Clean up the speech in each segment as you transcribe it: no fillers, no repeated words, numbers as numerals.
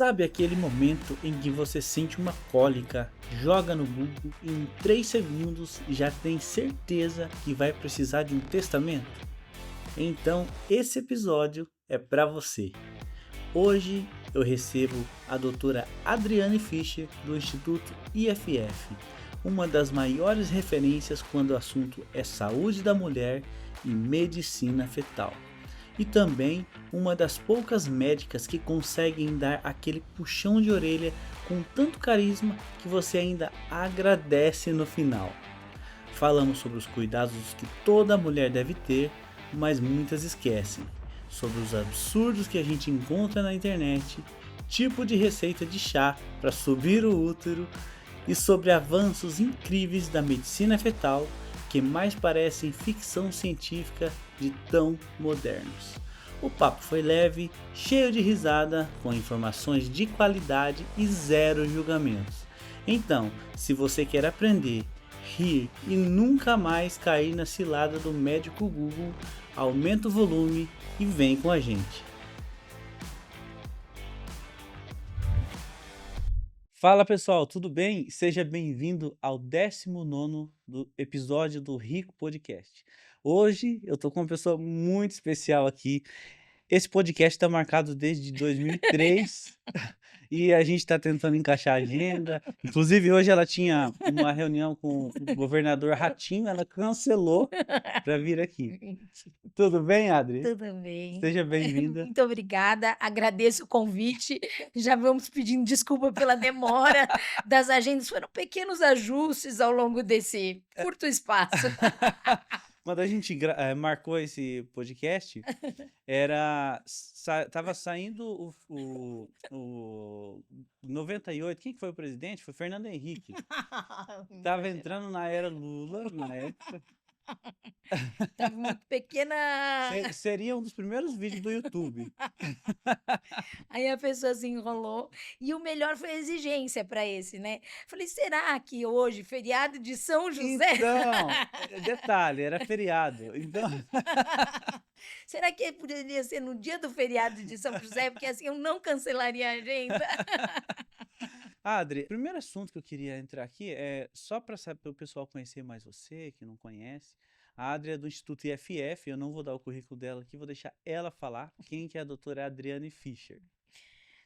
Sabe aquele momento em que você sente uma cólica, joga no Google e em 3 segundos já tem certeza que vai precisar de um testamento? Então, esse episódio é para você. Hoje eu recebo a doutora Adriane Fischer do Instituto IFF, uma das maiores referências quando o assunto é saúde da mulher e medicina fetal. E também uma das poucas médicas que conseguem dar aquele puxão de orelha com tanto carisma que você ainda agradece no final. Falamos sobre os cuidados que toda mulher deve ter, mas muitas esquecem. Sobre os absurdos que a gente encontra na internet, tipo de receita de chá para subir o útero e sobre avanços incríveis da medicina fetal que mais parecem ficção científica de tão modernos. O papo foi leve, cheio de risada, com informações de qualidade e zero julgamentos. Então, se você quer aprender, rir e nunca mais cair na cilada do médico Google, aumenta o volume e vem com a gente. Fala pessoal, tudo bem? Seja bem-vindo ao 19º episódio do Rico Podcast. Hoje eu tô com uma pessoa muito especial aqui. Esse podcast está marcado desde 2003 e a gente está tentando encaixar a agenda. Inclusive, hoje ela tinha uma reunião com o governador Ratinho, ela cancelou para vir aqui. Tudo bem, Adri? Tudo bem. Seja bem-vinda. Muito obrigada, agradeço o convite. Já vamos pedindo desculpa pela demora das agendas. Foram pequenos ajustes ao longo desse curto espaço. Quando a gente marcou esse podcast, tava saindo o 98. Quem que foi o presidente? Foi Fernando Henrique. Tava entrando na era Lula, na época. Tava uma pequena. Seria um dos primeiros vídeos do YouTube. Aí a pessoa se enrolou. E o melhor foi a exigência para esse, né? Falei, será que hoje, feriado de São José? Então, detalhe, era feriado. Então, Será que poderia ser no dia do feriado de São José? Porque assim eu não cancelaria a agenda. Adri, o primeiro assunto que eu queria entrar aqui é só para o pessoal conhecer mais você, que não conhece. A Adri é do Instituto IFF, eu não vou dar o currículo dela aqui, vou deixar ela falar quem que é a doutora Adriane Fischer.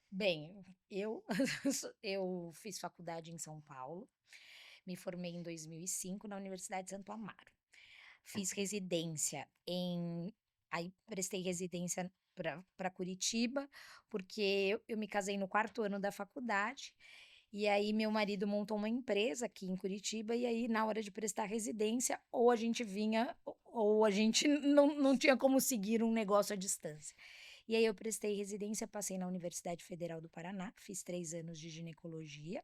Bem, eu eu fiz faculdade em São Paulo, me formei em 2005 na Universidade de Santo Amaro. Fiz residência aí prestei residência para Curitiba, porque eu me casei no 4º ano da faculdade, e aí meu marido montou uma empresa aqui em Curitiba, e aí na hora de prestar residência, ou a gente vinha ou a gente não tinha como seguir um negócio à distância. E aí eu prestei residência, passei na Universidade Federal do Paraná, fiz 3 anos de ginecologia,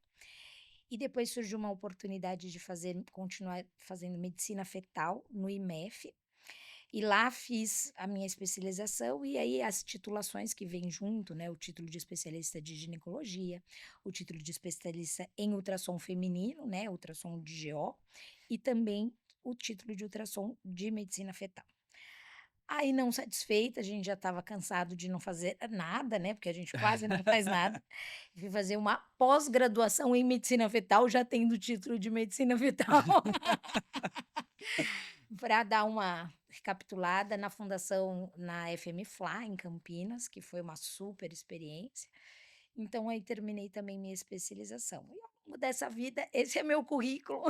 e depois surgiu uma oportunidade de continuar fazendo medicina fetal no IMEF, e lá fiz a minha especialização, e aí as titulações que vêm junto, né? O título de especialista de ginecologia, o título de especialista em ultrassom feminino, né? Ultrassom de GO, e também o título de ultrassom de medicina fetal. Aí, não satisfeita, a gente já estava cansado de não fazer nada, né? Porque a gente quase não faz nada. Fui fazer uma pós-graduação em medicina fetal, já tendo o título de medicina fetal. Para dar uma recapitulada na fundação, na FMFLA, em Campinas, que foi uma super experiência. Então, aí terminei também minha especialização. E ao longo dessa vida, esse é meu currículo.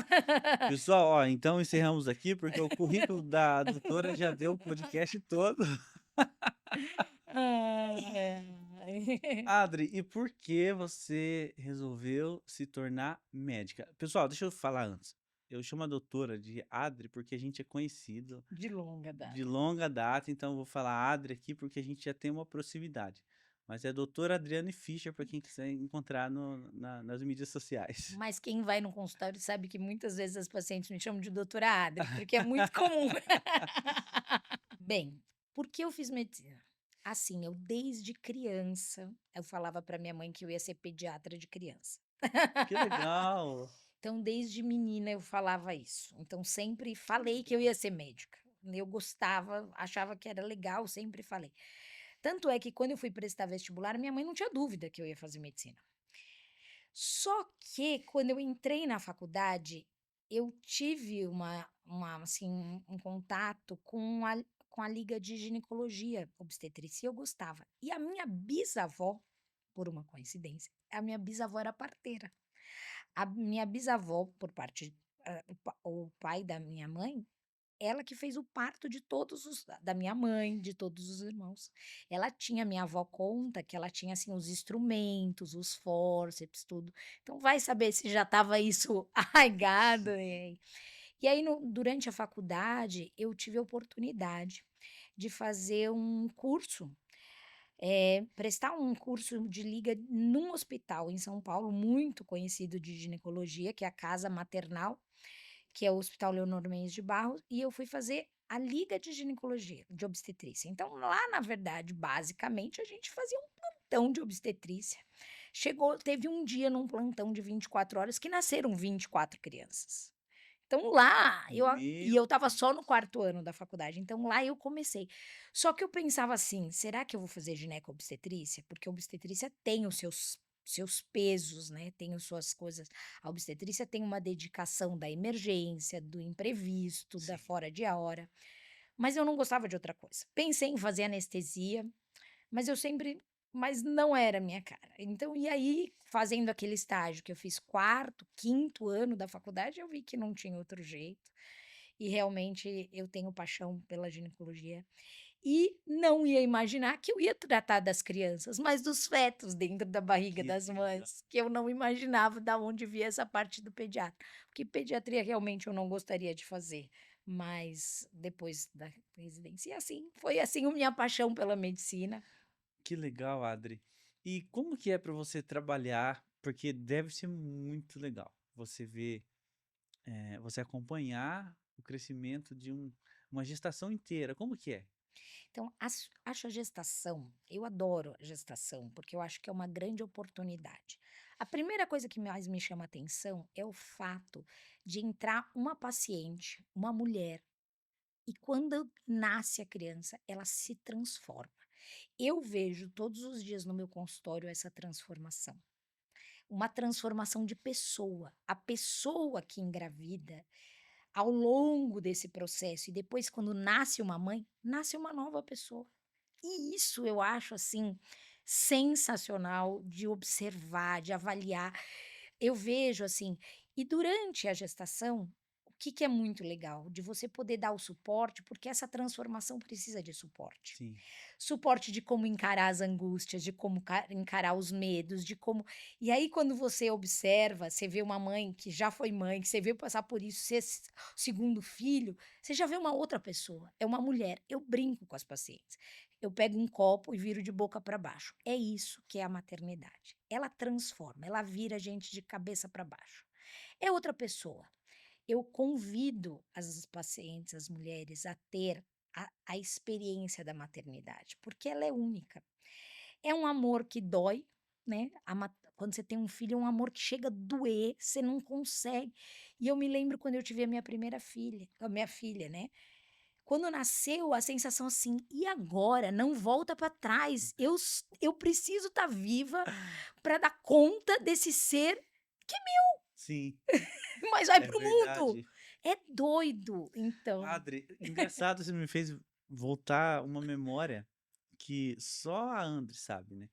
Pessoal, ó, então encerramos aqui, porque o currículo da doutora já deu o podcast todo. Ai. Adri, e por que você resolveu se tornar médica? Pessoal, deixa eu falar antes. Eu chamo a doutora de Adri porque a gente é conhecido De longa de data. longa data, então eu vou falar Adri aqui porque a gente já tem uma proximidade. Mas é doutora Adriane Fischer para quem quiser encontrar nas mídias sociais. Mas quem vai no consultório sabe que muitas vezes as pacientes me chamam de doutora Adri, porque é muito comum. Bem, por que eu fiz medicina? Assim, eu desde criança, eu falava para minha mãe que eu ia ser pediatra de criança. Que legal! Então, desde menina eu falava isso. Então, sempre falei que eu ia ser médica. Eu gostava, achava que era legal, sempre falei. Tanto é que quando eu fui prestar vestibular, minha mãe não tinha dúvida que eu ia fazer medicina. Só que quando eu entrei na faculdade, eu tive assim, um contato com a liga de ginecologia obstetrícia e eu gostava. E a minha bisavó, por uma coincidência, a minha bisavó era parteira. A minha bisavó, por parte, o pai da minha mãe, ela que fez o parto de todos os da minha mãe, de todos os irmãos. Ela tinha minha avó conta que ela tinha, assim, os instrumentos, os fórceps, tudo. Então vai saber se já estava isso arraigado, Sim. e aí durante a faculdade, eu tive a oportunidade de fazer um curso, prestar um curso de liga num hospital em São Paulo, muito conhecido de ginecologia, que é a Casa Maternal, que é o Hospital Leonor Mendes de Barros, e eu fui fazer a liga de ginecologia, de obstetrícia. Então, lá, na verdade, basicamente, a gente fazia um plantão de obstetrícia. Teve um dia num plantão de 24 horas que nasceram 24 crianças. Então lá, eu Meu estava só no Deus. quarto ano da faculdade, então lá eu comecei. Só que eu pensava assim: "Será que eu vou fazer gineco-obstetrícia?" Porque a obstetrícia tem os seus pesos, né, tem as suas coisas. A obstetrícia tem uma dedicação da emergência, do imprevisto, da Sim. fora de hora, mas eu não gostava de outra coisa. Pensei em fazer anestesia, mas eu sempre mas não era a minha cara. Então, e aí, fazendo aquele estágio que eu fiz quarto, quinto ano da faculdade, eu vi que não tinha outro jeito. E realmente eu tenho paixão pela ginecologia. E não ia imaginar que eu ia tratar das crianças, mas dos fetos dentro da barriga Que das legal. mães, que eu não imaginava da onde via essa parte do pediatra. Porque pediatria realmente eu não gostaria de fazer, mas depois da residência. E assim, foi assim a minha paixão pela medicina. Que legal, Adri. E como que é para você trabalhar? Porque deve ser muito legal você ver, você acompanhar o crescimento de uma gestação inteira. Como que é? Então, acho a gestação, eu adoro a gestação, porque eu acho que é uma grande oportunidade. A primeira coisa que mais me chama atenção é o fato de entrar uma paciente, uma mulher, e quando nasce a criança, ela se transforma. Eu vejo todos os dias no meu consultório essa transformação. Uma transformação de pessoa. A pessoa que engravida, ao longo desse processo, e depois, quando nasce uma mãe, nasce uma nova pessoa. E isso eu acho, assim, sensacional de observar, de avaliar. Eu vejo, assim, e durante a gestação, o que que é muito legal? De você poder dar o suporte, porque essa transformação precisa de suporte. Sim, Suporte de como encarar as angústias, de como encarar os medos, de como. E aí, quando você observa, você vê uma mãe que já foi mãe, que você viu passar por isso, ser segundo filho, você já vê uma outra pessoa. É uma mulher. Eu brinco com as pacientes. Eu pego um copo e viro de boca para baixo. É isso que é a maternidade. Ela transforma, ela vira a gente de cabeça para baixo. É outra pessoa. Eu convido as pacientes, as mulheres, a ter a experiência da maternidade, porque ela é única. É um amor que dói, né? Quando você tem um filho, é um amor que chega a doer, você não consegue. E eu me lembro quando eu tive a minha primeira filha, a minha filha, né? Quando nasceu, a sensação assim, e agora? Não volta para trás. Eu preciso estar viva para dar conta desse ser, sim, mas vai é para o mundo. verdade. É doido, então. Adri, engraçado, você me fez voltar uma memória que só a Andri sabe, né?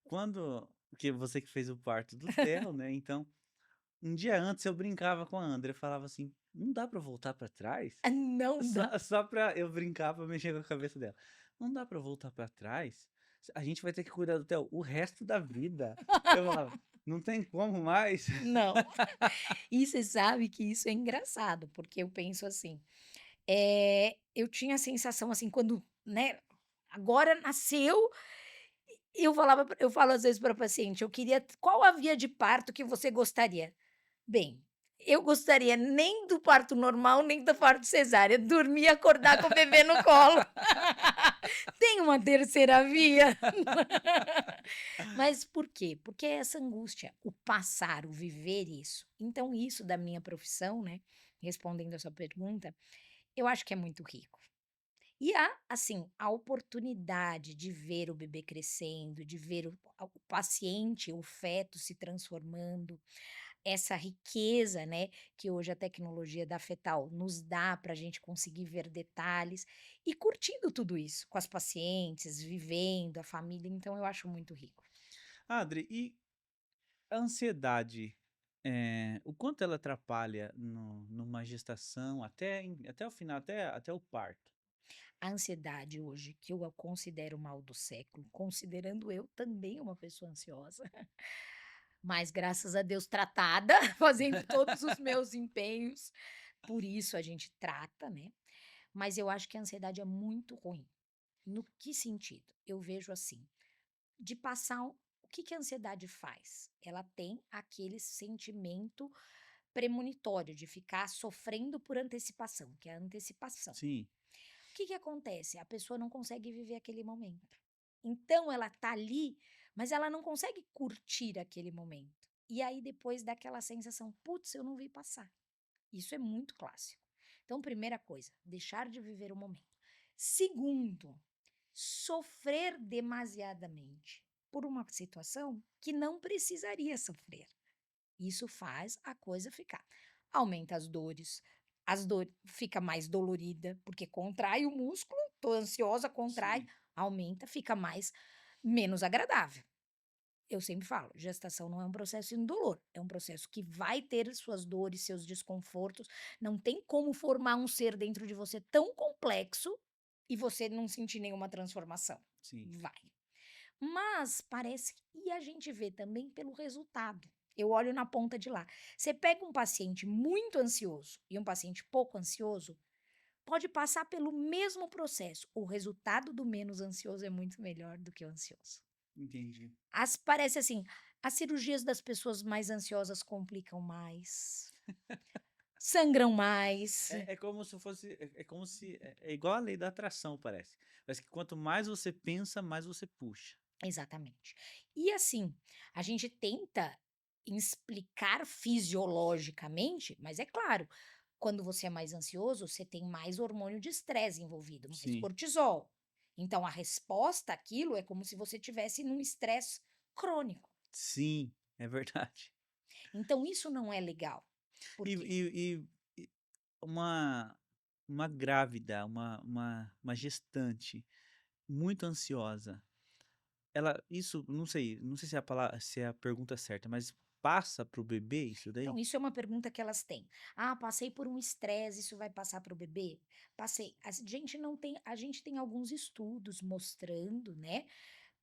Quando, porque você que fez o parto do Theo, né? Então, um dia antes eu brincava com a Andrea, eu falava assim: "Não dá pra voltar pra trás?" Não dá. Só pra eu brincar, pra mexer com a cabeça dela. "Não dá pra voltar pra trás? A gente vai ter que cuidar do Theo o resto da vida." Eu falava: "Não tem como mais." Não. E você sabe que isso é engraçado, porque eu penso assim, eu tinha a sensação, assim, quando, né, agora nasceu, eu falo às vezes para paciente: "Eu queria qual a via de parto que você gostaria?" Bem, eu gostaria nem do parto normal, nem do parto cesárea, dormir e acordar com o bebê no colo. Tem uma terceira via? Mas por quê? Porque é essa angústia, o passar, o viver isso. Então isso da minha profissão, né, respondendo a sua pergunta, eu acho que é muito rico. E há, assim, a oportunidade de ver o bebê crescendo, de ver o paciente, o feto se transformando, essa riqueza, né, que hoje a tecnologia da fetal nos dá para a gente conseguir ver detalhes e curtindo tudo isso com as pacientes, vivendo a família, então eu acho muito rico. Adri, e a ansiedade, o quanto ela atrapalha numa gestação até o final, até o parto? A ansiedade hoje, que eu a considero o mal do século, considerando eu também uma pessoa ansiosa, mas graças a Deus tratada, fazendo todos os meus empenhos, por isso a gente trata, né. Mas eu acho que a ansiedade é muito ruim. No que sentido? Eu vejo assim, de passar o que que a ansiedade faz? Ela tem aquele sentimento premonitório de ficar sofrendo por antecipação, que é a antecipação. Sim, O que que acontece? A pessoa não consegue viver aquele momento. Então ela tá ali, mas ela não consegue curtir aquele momento. E aí depois dá aquela sensação: "Putz, eu não vi passar". Isso é muito clássico. Então, primeira coisa, deixar de viver o momento. Segundo, sofrer demasiadamente por uma situação que não precisaria sofrer. Isso faz a coisa ficar aumenta as dores fica mais dolorida, porque contrai o músculo, tô ansiosa, contrai, sim, aumenta, fica mais menos agradável. Eu sempre falo, gestação não é um processo indolor, é um processo que vai ter suas dores, seus desconfortos, não tem como formar um ser dentro de você tão complexo e você não sentir nenhuma transformação. sim. Vai. Mas parece e a gente vê também pelo resultado. Eu olho na ponta de lá. Você pega um paciente muito ansioso e um paciente pouco ansioso, pode passar pelo mesmo processo. O resultado do menos ansioso é muito melhor do que o ansioso. Entendi. Parece assim, as cirurgias das pessoas mais ansiosas complicam mais, sangram mais. É como se fosse é como se é igual a lei da atração, parece. Parece que quanto mais você pensa, mais você puxa. Exatamente. E assim, a gente tenta explicar fisiologicamente, mas é claro, quando você é mais ansioso, você tem mais hormônio de estresse envolvido, mais Sim, cortisol. Então a resposta àquilo é como se você tivesse num estresse crônico. sim, é verdade. Então isso não é legal. E Por quê? e e e uma uma grávida, uma gestante muito ansiosa, ela isso não sei se é se é a pergunta certa, mas passa para o bebê isso Então, daí? isso é uma pergunta que elas têm. "Ah, passei por um estresse, isso vai passar para o bebê?" Passei. A gente tem alguns estudos mostrando, né,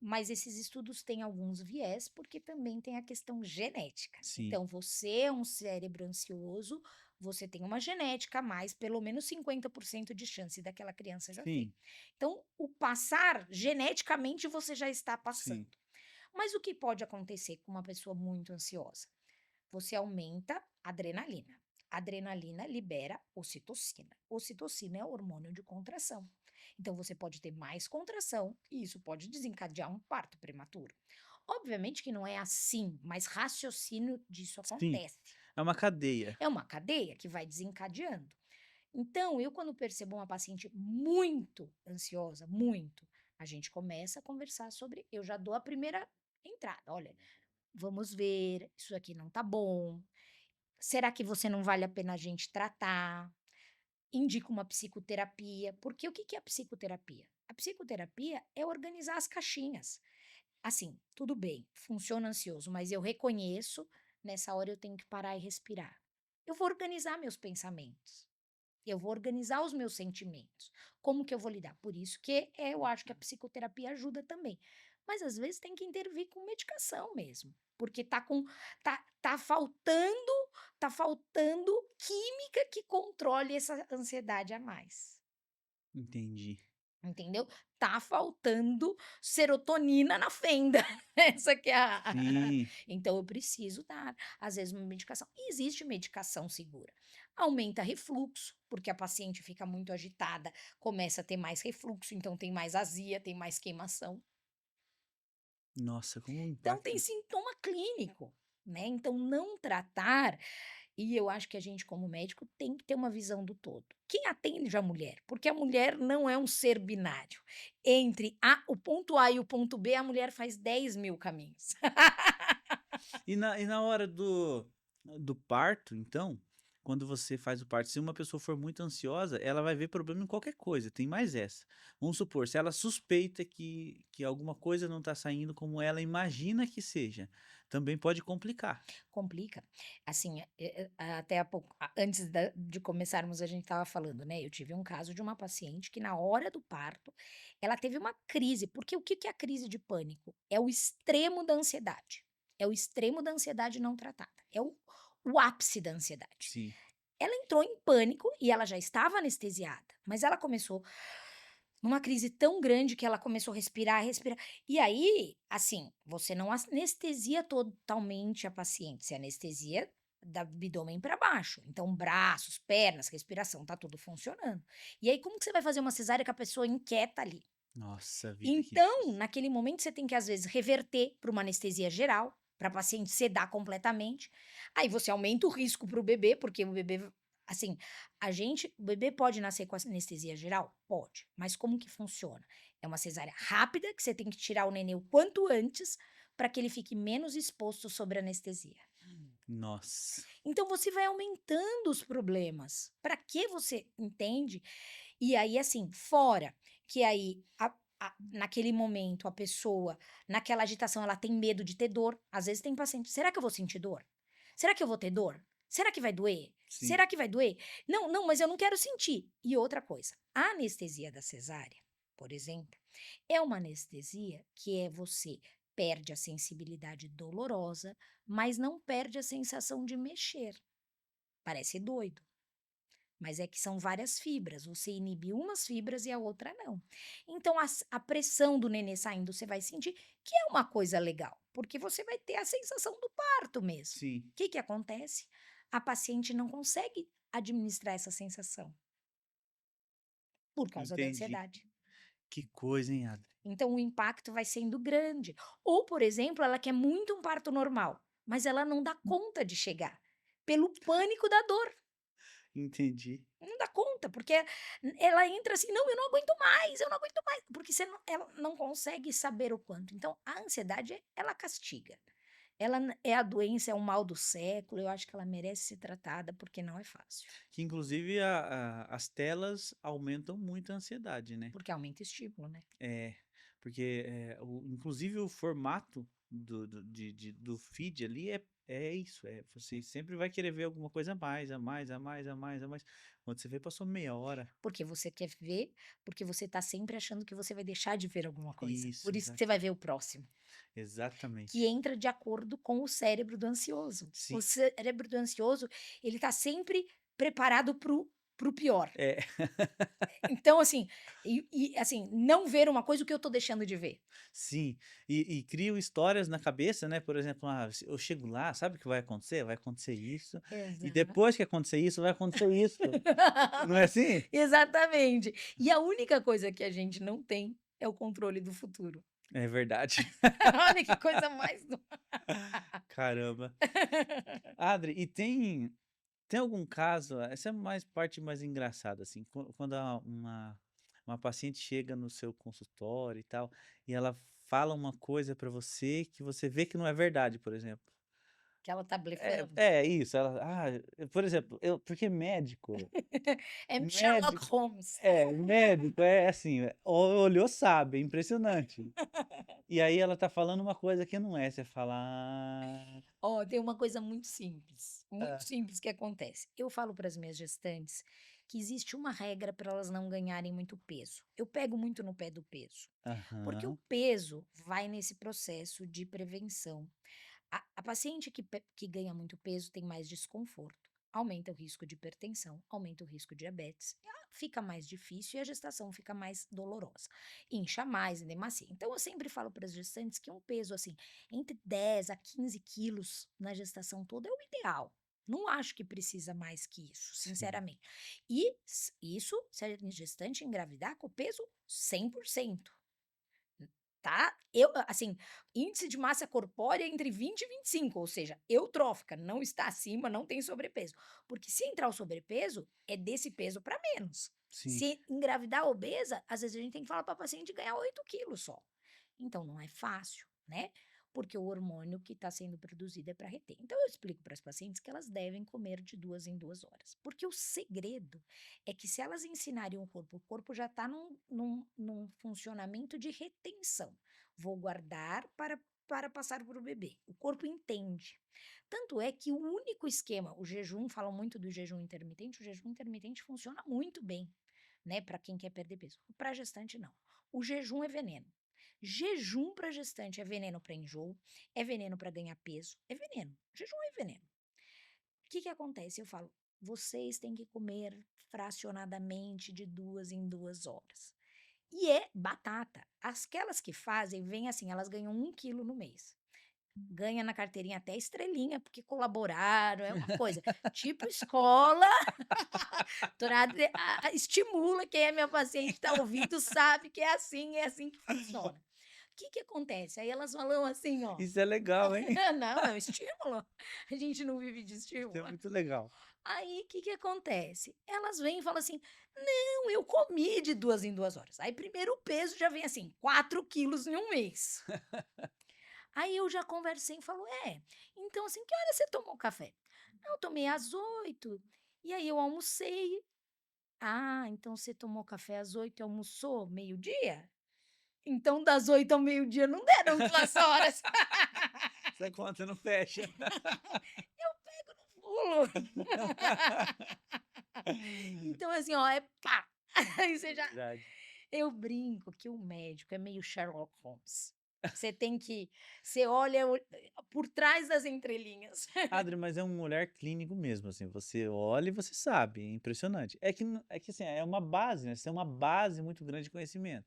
mas esses estudos têm alguns viés, porque também tem a questão genética. Sim, Então, você é um cérebro ansioso, você tem uma genética a mais, pelo menos 50% de chance daquela criança já ter. sim, Então, o passar, geneticamente você já está passando. sim, Mas o que pode acontecer com uma pessoa muito ansiosa? Você aumenta a adrenalina. A adrenalina libera ocitocina. Ocitocina é o hormônio de contração. Então você pode ter mais contração e isso pode desencadear um parto prematuro. Obviamente que não é assim, mas raciocínio disso sim. acontece. É uma cadeia. É uma cadeia que vai desencadeando. Então, eu quando percebo uma paciente muito ansiosa, muito, a gente começa a conversar sobre, eu já dou a primeira entrada. Olha, vamos ver, isso aqui não tá bom. Será que você não vale a pena a gente tratar? Indico uma psicoterapia, porque o que que é a psicoterapia? A psicoterapia é organizar as caixinhas. Assim, tudo bem, funciona ansioso, mas eu reconheço, nessa hora eu tenho que parar e respirar. Eu vou organizar meus pensamentos. Eu vou organizar os meus sentimentos. Como que eu vou lidar? Por isso que eu acho que a psicoterapia ajuda também. Mas às vezes tem que intervir com medicação mesmo, porque tá faltando química que controle essa ansiedade a mais, Entendi. entendeu? Tá faltando serotonina na fenda. Essa que é Sim. então eu preciso dar, às vezes, uma medicação. E existe medicação segura. Aumenta refluxo, porque a paciente fica muito agitada, começa a ter mais refluxo, então tem mais azia, tem mais queimação. Nossa, como Então tem impacta. sintoma clínico, né, então não tratar E eu acho que a gente, como médico, tem que ter uma visão do todo. Quem atende a mulher? Porque a mulher não é um ser binário. Entre o ponto A e o ponto B, a mulher faz 10.000 caminhos. E na hora do parto, então, quando você faz o parto, se uma pessoa for muito ansiosa, ela vai ver problema em qualquer coisa, tem mais essa. Vamos supor, se ela suspeita que alguma coisa não está saindo como ela imagina que seja, também pode complicar. Complica. Assim, até há pouco, antes de começarmos, a gente estava falando, né? Eu tive um caso de uma paciente que, na hora do parto, ela teve uma crise. Porque o que que é a crise de pânico? É o extremo da ansiedade. É o extremo da ansiedade não tratada. É o ápice da ansiedade. Sim, Ela entrou em pânico e ela já estava anestesiada, mas ela começou numa crise tão grande que ela começou a respirar, respirar. E aí, assim, você não anestesia totalmente a paciente, você anestesia do abdômen para baixo. Então, braços, pernas, respiração, tá tudo funcionando. E aí, como que você vai fazer uma cesárea com a pessoa inquieta ali? nossa vida, que Então, difícil. naquele momento, você tem que, às vezes, reverter para uma anestesia geral, para a paciente sedar completamente. Aí você aumenta o risco para o bebê, porque o bebê, assim, o bebê pode nascer com anestesia geral? Pode. Mas como que funciona? É uma cesárea rápida, que você tem que tirar o nenê o quanto antes, para que ele fique menos exposto sobre a anestesia. Nossa, Então, você vai aumentando os problemas. Para que você entende? E aí, assim, fora que aí naquele momento a pessoa, naquela agitação, ela tem medo de ter dor. Às vezes tem paciente: "Será que eu vou sentir dor? Será que eu vou ter dor? Será que vai doer? sim, Será que vai doer? Não, não, mas eu não quero sentir". E outra coisa, a anestesia da cesárea, por exemplo, é uma anestesia que você perde a sensibilidade dolorosa, mas não perde a sensação de mexer. Parece doido. Mas é que são várias fibras, você inibe umas fibras e a outra não. Então a pressão do nenê saindo você vai sentir, que é uma coisa legal, porque você vai ter a sensação do parto mesmo. O sim, que que acontece? A paciente não consegue administrar essa sensação, por causa da entendi. ansiedade. Que coisa, hein, Adri? Então o impacto vai sendo grande. Ou, por exemplo, ela quer muito um parto normal, mas ela não dá conta de chegar, pelo pânico da dor. Entendi. Não dá conta, porque ela entra assim: "Não, eu não aguento mais", porque ela não consegue saber o quanto. Então, a ansiedade, ela castiga. Ela é a doença, é o mal do século, eu acho que ela merece ser tratada, porque não é fácil, Que inclusive as telas aumentam muito a ansiedade, né. porque aumenta o estímulo, né. É, porque, inclusive o formato do feed ali é isso, você sempre vai querer ver alguma coisa a mais, a mais, a mais, a mais, a mais. Quando você vê, passou meia hora. Porque você quer ver, porque você tá sempre achando que você vai deixar de ver alguma coisa. Isso, Por isso que você vai ver o próximo. Que exatamente. entra de acordo com o cérebro do ansioso. O Sim, cérebro do ansioso, ele tá sempre preparado para o pior. é. Então, assim, assim, não ver uma coisa, o que eu tô deixando de ver? Sim, e criam histórias na cabeça, né, por exemplo, se eu chego lá, sabe o que vai acontecer? Vai acontecer isso, e Exato. depois que acontecer isso, vai acontecer isso. Não é assim? Exatamente. E a única coisa que a gente não tem é o controle do futuro. É verdade. Olha que coisa mais do Caramba. Adri, e tem algum caso, essa é mais parte mais engraçada, assim, quando uma paciente chega no seu consultório e tal, e ela fala uma coisa pra você que você vê que não é verdade, por exemplo. que ela tá É blefando. é isso, por exemplo, porque É Sherlock médico Holmes. médico é assim, olhou sabe, é impressionante. E aí ela tá falando uma coisa que não é, você fala: "Ah, Ó, tem uma coisa muito hã, simples que acontece. Eu falo para as minhas gestantes que existe uma regra para elas não ganharem muito peso. Eu pego muito no pé do peso, porque o aham, peso vai nesse processo de prevenção. A paciente que ganha muito peso tem mais desconforto, aumenta o risco de hipertensão, aumenta o risco de diabetes, fica mais difícil e a gestação fica mais dolorosa. Incha mais, edemacia. Então, eu sempre falo para as gestantes que um peso assim, entre 10 a 15 quilos na gestação toda é o ideal. Não acho que precisa mais que isso, sim, sinceramente. E isso se a gestante engravidar com o peso 100%. tá? Assim, índice de massa corpórea entre 20 e 25, ou seja, eutrófica, não está acima, não tem sobrepeso. Porque se entrar o sobrepeso, é desse peso para menos. Sim. Se engravidar obesa, às vezes a gente tem que falar para a paciente ganhar 8 quilos só. Então não é fácil, né? Porque o hormônio que está sendo produzido é para reter. Então eu explico para as pacientes que elas devem comer de 2 em 2 horas. Porque o segredo é que se elas ensinarem o corpo já está num funcionamento de retenção. Vou guardar para passar para o bebê. O corpo entende. Tanto é que o único esquema, o jejum, falam muito do jejum intermitente, o jejum intermitente funciona muito bem, né, para quem quer perder peso. Para gestante, não. O jejum é veneno. Jejum para gestante é veneno para enjoo, é veneno para ganhar peso, é veneno. Jejum é veneno. O que que acontece? Eu falo, vocês têm que comer fracionadamente de 2 em 2 horas. E é batata. Aquelas que fazem, vêm assim, elas ganham 1 quilo no mês. Ganha na carteirinha até estrelinha, porque colaboraram, é uma coisa. Tipo escola, estimula quem é meu paciente, está ouvindo, sabe que é assim que funciona. O que que acontece? Aí elas falam assim, ó. Isso é legal, hein? Não, é um estímulo. A gente não vive de Isso é estímulo. muito legal. Aí, o que que acontece? Elas vêm e falam assim: "Não, eu comi de 2 em 2 horas". Aí, primeiro o peso já vem assim, 4 quilos em um mês. Aí eu já conversei e falo: "É, então assim, que hora você tomou café?". "Não, eu tomei às 8. E aí eu almocei". "Ah, então você tomou café às 8 e almoçou meio-dia? Então das 8 ao meio-dia não deram 2 horas". Essa conta não fecha. Eu pego no pulo. Então assim, ó, é pá! Aí você já Verdade. eu brinco que o médico é meio Sherlock Holmes. Você tem que você olha por trás das entrelinhas. Adri, mas é um olhar clínico mesmo, assim, você olha e você sabe, é impressionante. É que assim, é uma base, né, você tem uma base muito grande de conhecimento.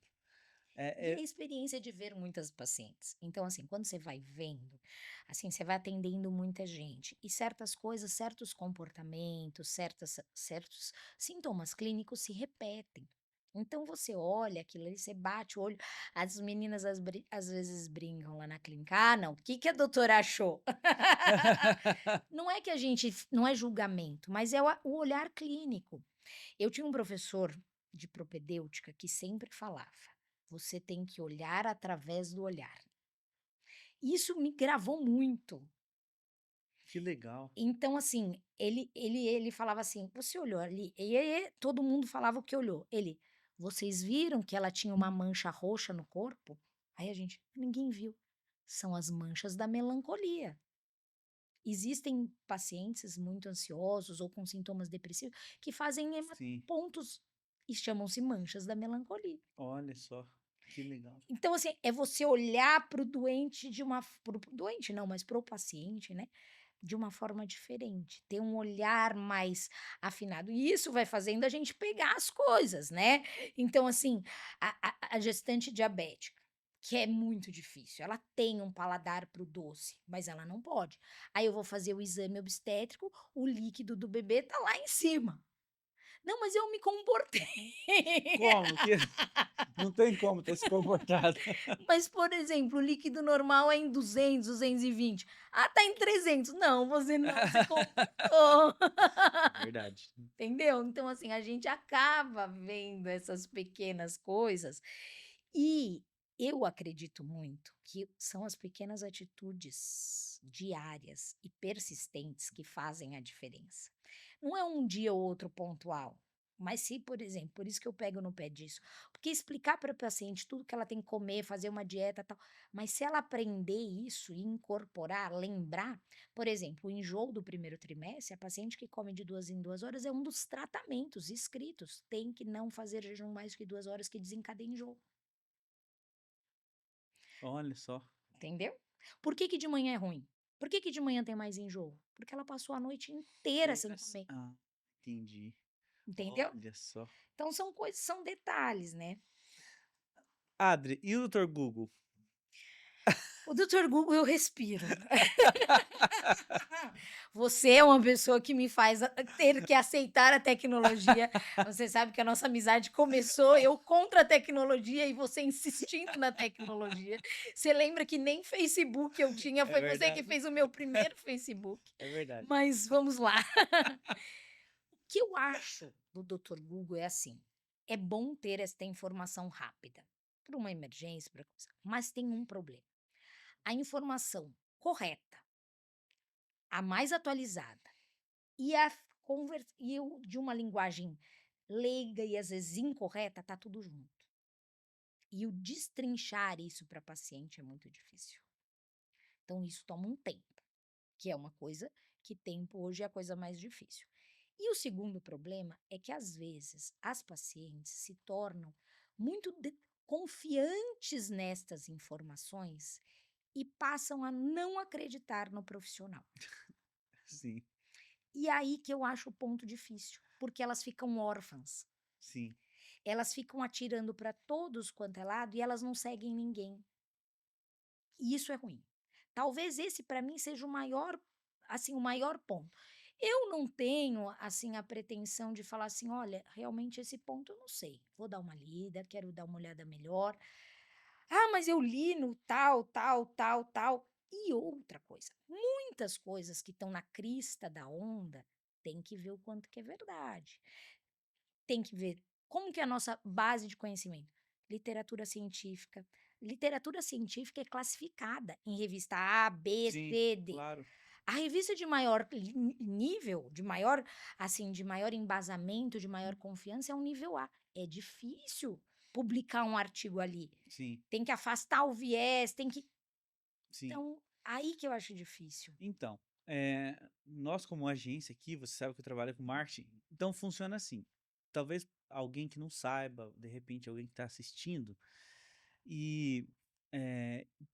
E É a experiência de ver muitas pacientes. Então, assim, quando você vai vendo, assim, você vai atendendo muita gente e certas coisas, certos comportamentos, certos sintomas clínicos se repetem. Então, você olha aquilo ali, você bate o olho. As meninas às vezes brincam lá na clínica. Ah, não, o que que a doutora achou? Não é que a gente, não é julgamento, mas é o olhar clínico. Eu tinha um professor de propedêutica que sempre falava: "Você tem que olhar através do olhar". Isso me gravou muito. Que legal. Então, assim, ele falava assim: "Você olhou ali?" E aí todo mundo falava o que olhou. Ele: "Vocês viram que ela tinha uma mancha roxa no corpo?" Aí a gente: "Ninguém viu". São as manchas da melancolia. Existem pacientes muito ansiosos ou com sintomas depressivos que fazem Sim, pontos e chamam-se manchas da melancolia. olha só, que legal. Então, assim, é você olhar para o doente para o doente não, mas para o paciente, né, de uma forma diferente, ter um olhar mais afinado. E isso vai fazendo a gente pegar as coisas, né. Então, assim, a gestante diabética, que é muito difícil, ela tem um paladar para o doce, mas ela não pode. Aí eu vou fazer o exame obstétrico, o líquido do bebê tá lá em cima. "Não, mas eu me comportei". Como que não tem como ter se comportado. Mas, por exemplo, o líquido normal é em 200, 220. Ah, tá em 300. Não, você não se comportou. Verdade. Entendeu? Então, assim, a gente acaba vendo essas pequenas coisas e eu acredito muito que são as pequenas atitudes diárias e persistentes que fazem a diferença. Não é um dia ou outro pontual, mas se, por exemplo, por isso que eu pego no pé disso, porque explicar para a paciente tudo que ela tem que comer, fazer uma dieta, tal, mas se ela aprender isso e incorporar, lembrar, por exemplo, o enjoo do primeiro trimestre, a paciente que come de 2 em 2 horas é um dos tratamentos escritos. Tem que não fazer jejum mais que 2 horas que desencadeia enjoo, Olha só, entendeu? Por que que de manhã é ruim? Por que que de manhã tem mais enjoo? Porque ela passou a noite inteira sem comer, entendi. entendeu? Olha só. Então são coisas, são detalhes, né? Adri, e o doutor Google? O doutor Google eu respiro. Você é uma pessoa que me faz ter que aceitar a tecnologia. Você sabe que a nossa amizade começou eu contra a tecnologia e você insistindo na tecnologia. Você lembra que nem Facebook eu tinha, É foi você que verdade, fez o meu primeiro Facebook. é verdade. Mas vamos lá. O que eu acho do doutor Google é assim, é bom ter esta informação rápida, para uma emergência, pra coisa, mas tem um problema. A informação correta, a mais atualizada e a e o de uma linguagem leiga e às vezes incorreta, tá tudo junto. E o destrinchar isso para paciente é muito difícil. Então isso toma um tempo, que é uma coisa que tempo hoje é a coisa mais difícil. E o segundo problema é que às vezes as pacientes se tornam muito confiantes nestas informações e passam a não acreditar no profissional. Sim, E aí que eu acho o ponto difícil, porque elas ficam órfãs. sim, Elas ficam atirando para todos quanto é lado e elas não seguem ninguém. E isso é ruim. Talvez esse para mim seja o maior, assim, o maior ponto. Eu não tenho, assim, a pretensão de falar assim: "Olha, realmente esse ponto eu não sei. Vou dar uma lida, quero dar uma olhada melhor. Ah, mas eu li no tal, tal, tal, tal". E outra coisa, muitas coisas que estão na crista da onda, tem que ver o quanto que é verdade. Tem que ver como que é a nossa base de conhecimento. Literatura científica. Literatura científica é classificada em revista A, B, sim, C, D. claro. A revista de maior nível, de maior, assim, de maior embasamento, de maior confiança é um nível A. É difícil publicar um artigo ali. Sim, Tem que afastar o viés, tem que. sim. Então, aí que eu acho difícil. Então, nós como agência aqui, você sabe que eu trabalho com marketing, então funciona assim. Talvez alguém que não saiba, de repente alguém que está assistindo e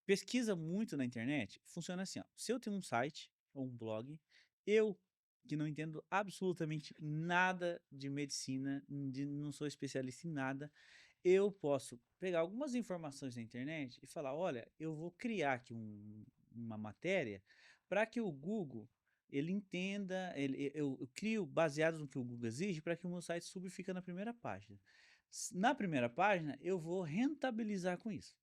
pesquisa muito na internet, funciona assim, ó. Se eu tenho um site ou um blog, eu que não entendo absolutamente nada de medicina, não sou especialista em nada, eu posso pegar algumas informações na internet e falar: olha, eu vou criar aqui uma matéria para que o Google ele entenda, eu crio baseado no que o Google exige para que o meu site suba e fica na primeira página. Na primeira página, eu vou rentabilizar com isso.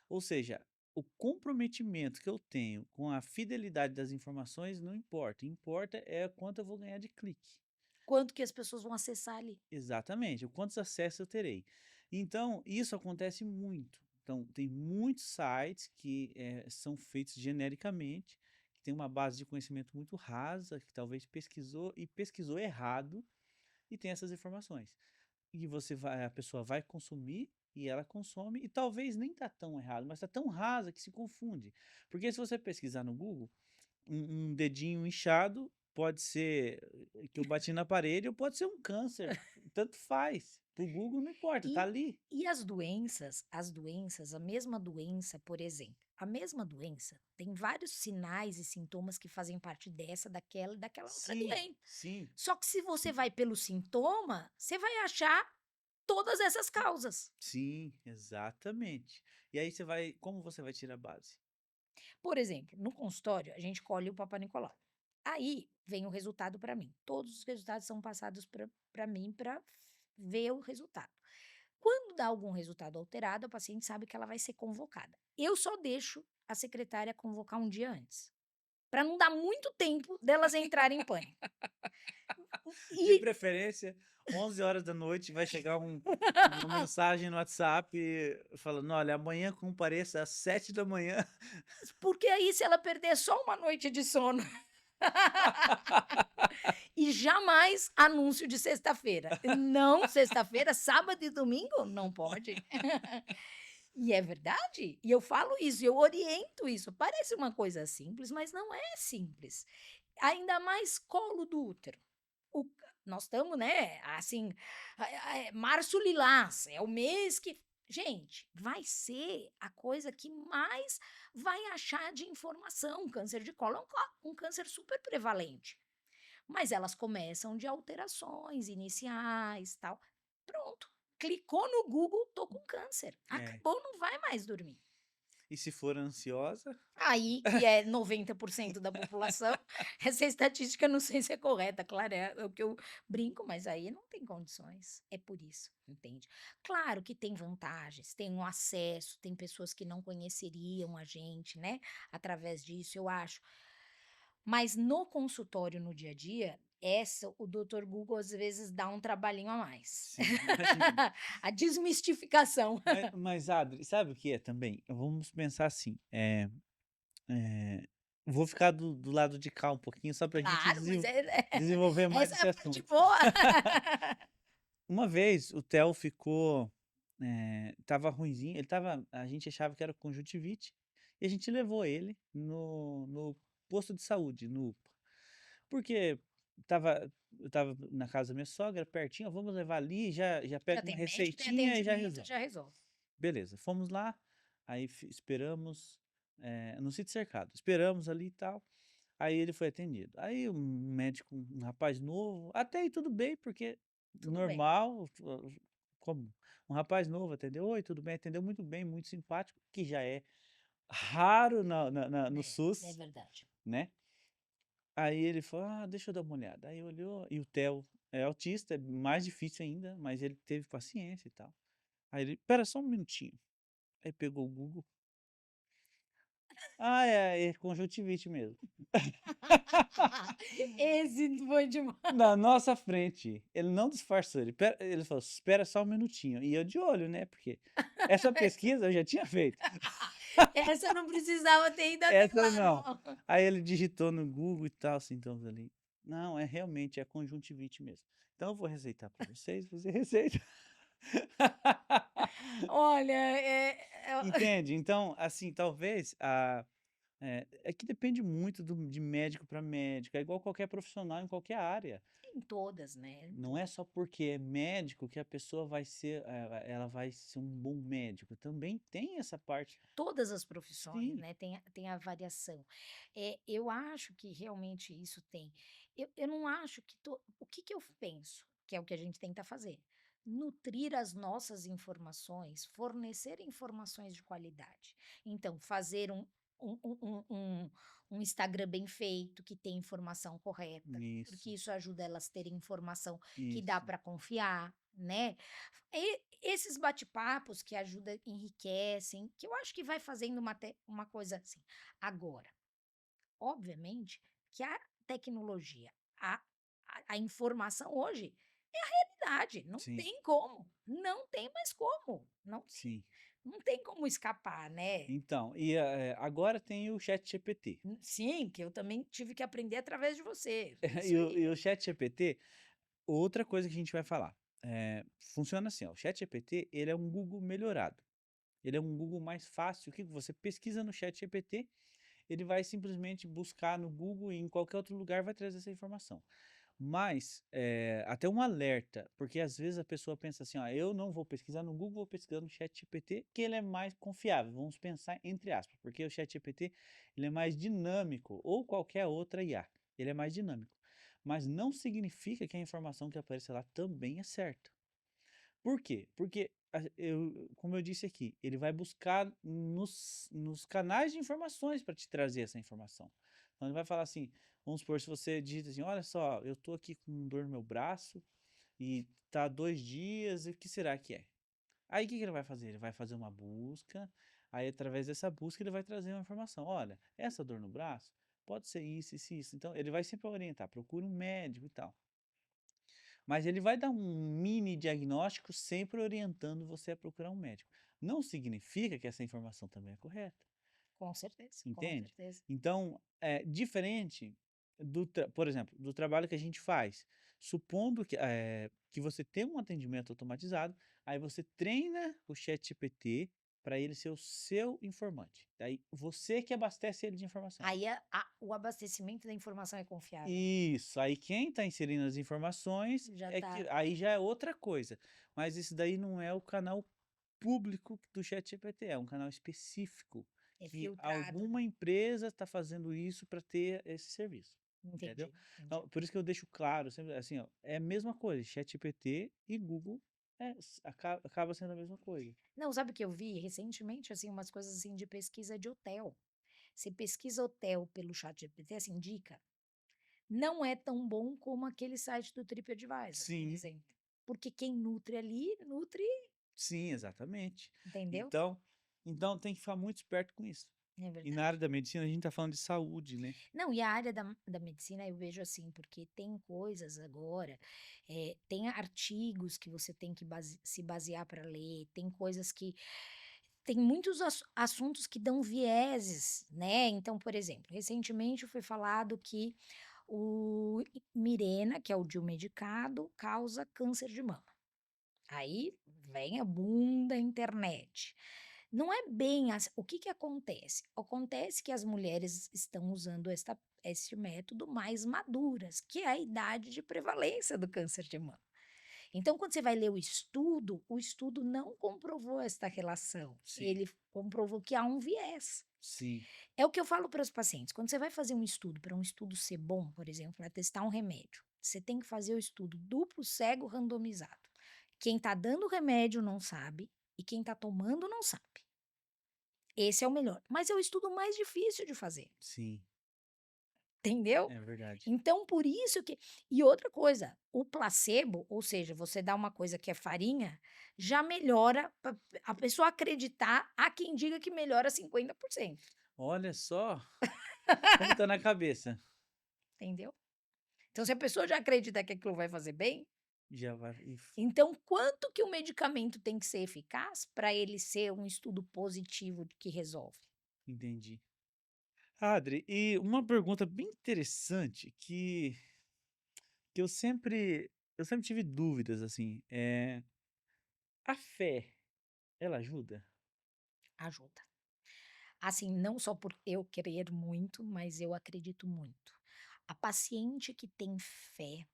Ou seja, o comprometimento que eu tenho com a fidelidade das informações não importa. Importa é quanto eu vou ganhar de clique. Quanto que as pessoas vão acessar ali? Exatamente, o quantos acessos eu terei. Então, isso acontece muito. Então, tem muitos sites que são feitos genericamente, que tem uma base de conhecimento muito rasa, que talvez pesquisou e pesquisou errado e tem essas informações. E a pessoa vai consumir e ela consome, e talvez nem tá tão errado, mas tá tão rasa que se confunde. Porque se você pesquisar no Google, um dedinho inchado pode ser que eu bati na parede ou pode ser um câncer, tanto faz. Para o Google não importa, tá E ali. e as doenças, a mesma doença, por exemplo, a mesma doença tem vários sinais e sintomas que fazem parte dessa, daquela e daquela outra Sim, doença. sim, Só que se você vai pelo sintoma, você vai achar todas essas causas. sim, exatamente. E aí como você vai tirar a base? Por exemplo, no consultório, a gente colhe o Papa Nicolau. Aí vem o resultado para mim. Todos os resultados são passados para mim para ver o resultado. Quando dá algum resultado alterado, a paciente sabe que ela vai ser convocada. Eu só deixo a secretária convocar um dia antes, para não dar muito tempo delas entrarem em pânico. De E preferência, 11 horas da noite vai chegar uma mensagem no WhatsApp falando: olha, amanhã compareça às 7 da manhã. porque aí se ela perder só uma noite de sono e jamais anúncio de sexta-feira. Não, sexta-feira, sábado e domingo não pode. E é verdade, e eu falo isso, eu oriento isso. Parece uma coisa simples, mas não é simples. Ainda mais colo do útero. Nós estamos, né, assim, março lilás, é o mês que. Gente, vai ser a coisa que mais vai achar de informação. Câncer de colo é um câncer super prevalente. Mas elas começam de alterações iniciais, tal. Pronto. Clicou no Google, tô com câncer. É. Acabou, não vai mais dormir. E se for ansiosa? Aí, que é 90% da população, essa estatística não sei se é correta, claro, é o que eu brinco, mas aí não tem condições, é por isso, entende. Claro que tem vantagens, tem um acesso, tem pessoas que não conheceriam a gente, né, através disso, eu acho. Mas no consultório, no dia a dia, essa o doutor Google às vezes dá um trabalhinho a mais. Sim, imagino. A desmistificação. Mas Adri, sabe o que é também? Vamos pensar assim, eh, vou ficar do lado de cá um pouquinho só pra gente Claro, mas desenvolver mais essa é esse a parte assunto. boa. Uma vez o Theo ficou, estava ruinzinho, a gente achava que era conjuntivite, e a gente levou ele no posto de saúde, no UPA. Porque eu estava na casa da minha sogra, pertinho, vamos levar ali, já Já pega uma tem médico, tem receitinha e já atendimento, resolve. já resolve. Beleza, fomos lá, aí esperamos, no sítio cercado, esperamos ali e tal, aí ele foi atendido. Aí um médico, um rapaz novo, até aí tudo bem, porque Tudo bem. normal, comum. Um rapaz novo atendeu, oi, tudo bem, atendeu muito bem, muito simpático, que já é raro no É SUS, verdade. né. Aí ele falou: "Ah, deixa eu dar uma olhada". Aí olhou, e o Theo é autista, é mais difícil ainda, mas ele teve paciência e tal. Aí ele: "Espera só um minutinho". Aí pegou o Google. Ah, é conjuntivite mesmo. Esse foi demais. Na nossa frente. Ele não disfarçou, ele falou: "Espera só um minutinho". E eu de olho, né, porque essa pesquisa eu já tinha feito. Essa não precisava ter ido até Essa lá não. não. Aí ele digitou no Google e tal, sintomas ali. Não, é realmente, é conjuntivite mesmo. Então eu vou receitar para vocês, você receita. Olha, Entende? Então, assim, talvez é que depende muito de médico para médico, é igual qualquer profissional em qualquer área. em todas, né, em Não é todas. só porque é médico que a pessoa vai ser, ela vai ser um bom médico, também tem essa parte. Todas as profissões, Sim, né, tem a variação. Eu acho que realmente isso tem. Eu não acho que o que que eu penso, que é o que a gente tenta fazer? Nutrir as nossas informações, fornecer informações de qualidade. Então, fazer um Instagram bem feito, que tem informação correta, isso, porque isso ajuda elas a terem informação que dá isso. para confiar, né. Esses bate-papos que ajudam, enriquecem, que eu acho que vai fazendo uma coisa assim. Agora, obviamente que a tecnologia, a a informação hoje é a realidade, não Sim, tem como, não tem mais como, sim. não tem como escapar, né. Então, agora tem o ChatGPT. Sim, que eu também tive que aprender através de você, E isso o aí. e o ChatGPT, outra coisa que a gente vai falar, funciona assim, ó, o ChatGPT, ele é um Google melhorado. Ele é um Google mais fácil. O que você pesquisa no ChatGPT, ele vai simplesmente buscar no Google e em qualquer outro lugar vai trazer essa informação. Mas, até um alerta, porque às vezes a pessoa pensa assim: "Ó, eu não vou pesquisar no Google, vou pesquisar no ChatGPT, que ele é mais confiável", vamos pensar entre aspas, porque o ChatGPT, ele é mais dinâmico, ou qualquer outra IA, ele é mais dinâmico. Mas não significa que a informação que aparece lá também é certa. Por quê? Porque como eu disse aqui, ele vai buscar nos canais de informações para te trazer essa informação. Então ele vai falar assim, vamos supor, se você digita assim: "Olha só, eu tô aqui com dor no meu braço e tá 2 dias, e o que será que é?". Aí o que que ele vai fazer? Ele vai fazer uma busca, aí através dessa busca ele vai trazer uma informação: "Olha, essa dor no braço pode ser isso, isso e isso". Então ele vai sempre orientar: "Procure um médico e tal". Mas ele vai dar um mini diagnóstico sempre orientando você a procurar um médico. Não significa que essa informação também é correta, Com certeza, com entende? certeza. Então, é diferente por exemplo, do trabalho que a gente faz. Supondo que você tem um atendimento automatizado, aí você treina o ChatGPT para ele ser o seu informante. Daí você que abastece ele de informação. Aí o abastecimento da informação é confiável, Isso, aí quem está inserindo as informações já é que tá aí já é outra coisa, mas isso daí não é o canal público do ChatGPT, é um canal específico, é que filtrado, né. alguma empresa está fazendo isso para ter esse serviço, entendeu? Entendi, entendi. Então, por isso que eu deixo claro sempre assim, ó, é a mesma coisa, ChatGPT e Google acaba sendo a mesma coisa. Não, sabe o que eu vi recentemente, assim, umas coisas assim de pesquisa de hotel. Você pesquisa hotel pelo ChatGPT, assim, indica, não é tão bom como aquele site do TripAdvisor, por Sim, exemplo. Porque quem nutre ali, nutre, sim, exatamente. entendeu? Então então tem que ficar muito esperto com isso. É E na área verdade. da medicina a gente tá falando de saúde, né. Não, e a área da medicina eu vejo assim, porque tem coisas agora, tem artigos que você tem que se basear para ler, tem coisas que tem muitos assuntos que dão vieses, né. Então, por exemplo, recentemente foi falado que o Mirena, que é o Dilmedicado, causa câncer de mama. Aí vem a boom da internet. Não é bem o que que acontece? Acontece que as mulheres estão usando este método mais maduras, que é a idade de prevalência do câncer de mama. Então, quando você vai ler o estudo não comprovou esta relação. Sim, Ele comprovou que há um viés. sim, É o que eu falo para os pacientes. Quando você vai fazer um estudo, para um estudo ser bom, por exemplo, para testar um remédio, você tem que fazer o estudo duplo cego randomizado. Quem está dando o remédio não sabe e quem está tomando não sabe. Esse é o melhor. Mas é o estudo mais difícil de fazer, sim, entendeu? é verdade. Então, por isso que. E outra coisa, o placebo, ou seja, você dá uma coisa que é farinha, já melhora a pessoa acreditar. Há quem diga que melhora 50%, Olha só como tá na cabeça. entendeu? Então, se a pessoa já acredita que aquilo vai fazer bem, Já vai então quanto que o medicamento tem que ser eficaz para ele ser um estudo positivo de que resolve? entendi. Adri, e uma pergunta bem interessante que eu sempre tive dúvidas, assim, a fé, ela ajuda? Ajuda. Assim, não só por eu querer muito, mas eu acredito muito. A paciente que tem fé,